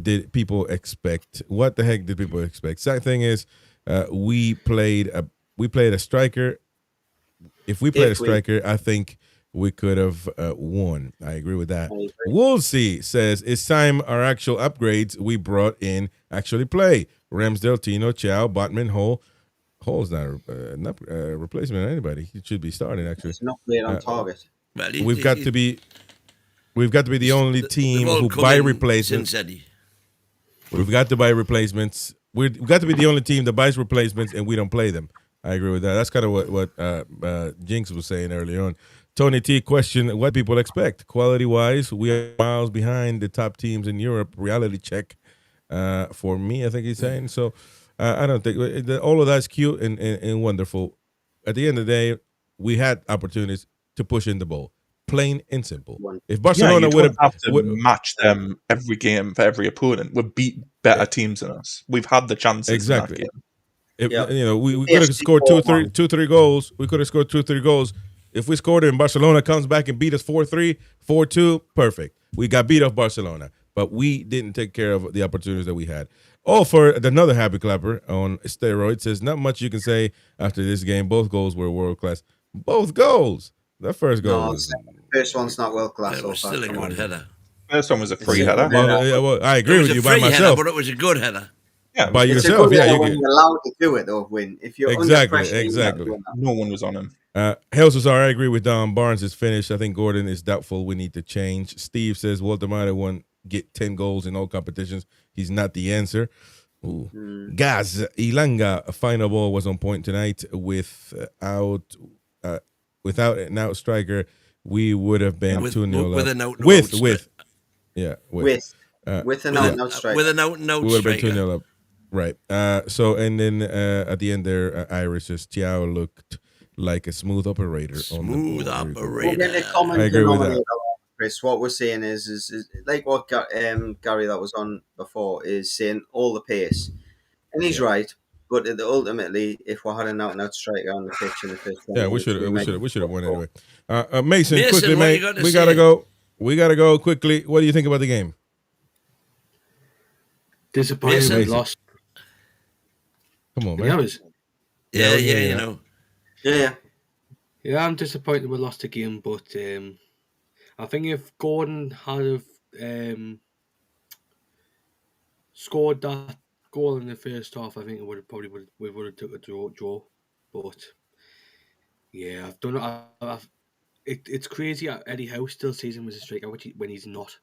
did people expect? What the heck did people expect? Second thing is, we played a striker. If we played a striker, I think we could have won. I agree with that. Woolsey says, it's time our actual upgrades we brought in actually play. Ramsdale, Tino, Chow, Botman, Hall's not a replacement of anybody. He should be starting actually. It's not played on target. Well, we've got to be the only team who buy replacements. We've got to buy replacements. We've got to be the only team that buys replacements and we don't play them. I agree with that. That's kind of what Jinx was saying earlier on. Tony T question what people expect. Quality wise, we are miles behind the top teams in Europe. Reality check for me, I think he's saying. So I don't think all of that's cute and wonderful. At the end of the day, we had opportunities to push in the ball. Plain and simple. If Barcelona would have to match them every game for every opponent, we beat better teams than us. We've had the chances. Exactly. We could have scored 2-3 goals. We could have scored 2-3 goals. If we scored it and Barcelona comes back and beat us 4-3, 4-2, perfect. We got beat off Barcelona, but we didn't take care of the opportunities that we had. Oh, for another happy clapper on steroids says, not much you can say after this game. Both goals were world class. Both goals. That first goal was... First one's not world class. It was still a good header. First one was a free header. Well, I agree with you by myself. Header, but it was a good header. Yeah, by yourself. Yeah, you're allowed to do it or win. If you're exactly. No one was on him. Helsuzar, I agree with Don. Barnes is finished. I think Gordon is doubtful. We need to change. Steve says Walter Mata won't get 10 goals in all competitions. He's not the answer. Gaz Ilanga, a final ball was on point tonight. Without an out striker, we would have been 2-0 with an out with an out striker. With an out striker. We would have been 2-0 up. Right. So and then at the end there, Iris says Tiao looked like a smooth operator. Smooth operator. I agree with that. Chris, what we're saying is like what Gary that was on before is saying all the pace, and he's right. But ultimately, if we had an out-and-out striker on the pitch in the first 20 Yeah, we minutes, should have won anyway. Mason, Mason, quickly, what mate. you got to We say? gotta go. We gotta go quickly. What do you think about the game? Disappointed we Mason. lost. Come on, Can man. you hear us? Yeah, we hear you you know. Yeah, I'm disappointed we lost the game, but I think if Gordon had scored that goal in the first half, I think we would have took a draw. But yeah, I've done it. It's crazy. Eddie Howe still sees him as a striker, when he's not.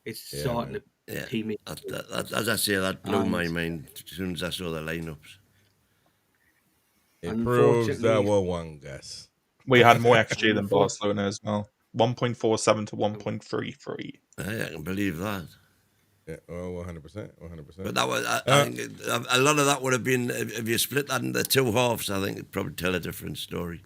It's starting to team me. As I say, that blew my mind as soon as I saw the lineups. It proves that we're one, guys. We had more XG than Barcelona as well. 1.47 to 1.33. I can believe that. Yeah, 100%. But that was, I think a lot of that would have been, if you split that into two halves, I think it'd probably tell a different story.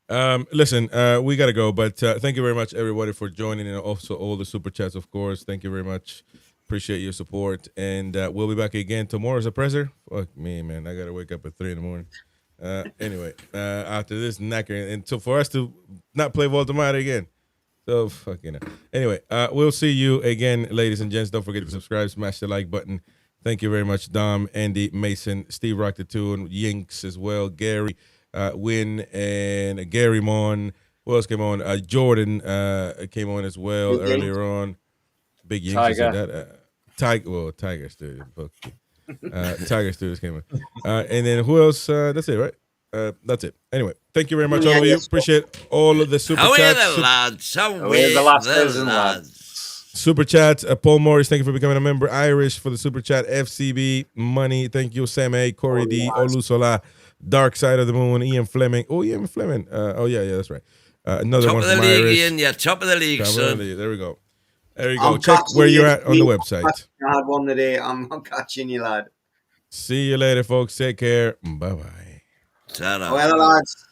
Listen, we got to go, but thank you very much, everybody, for joining, and also all the super chats, of course. Thank you very much. Appreciate your support, and we'll be back again tomorrow as a presser. Fuck me, man. I got to wake up at 3 a.m. Anyway, after this knacker, and so for us to not play Voldemort again. So, fucking hell. Anyway, we'll see you again, ladies and gents. Don't forget to subscribe, smash the like button. Thank you very much, Dom, Andy, Mason, Steve Rock the Toon, Yinks as well, Gary, Win, and Gary Mon. Who else came on? Jordan came on as well earlier on. Big Yinks. Tiger. Said that. Tiger Studios. Fuck you. Tiger Studios came on. And then who else? That's it, right? That's it. Anyway, thank you very much, all of you. Appreciate all of the super chats. How are the lads? How are the the lads? Super chats. Paul Morris, thank you for becoming a member. Irish for the super chat. FCB Money, thank you. Sam A, Corey D, Olusola, Dark Side of the Moon, Ian Fleming. Oh, Ian Fleming. Yeah, that's right. Another top one of the from league, Irish. Ian. Yeah, top of the league, son. There we go. There you go. Check where you're at on the website. I had one today. I'm catching you, lad. See you later, folks. Take care. Bye-bye. Ta-ra. Well, lads.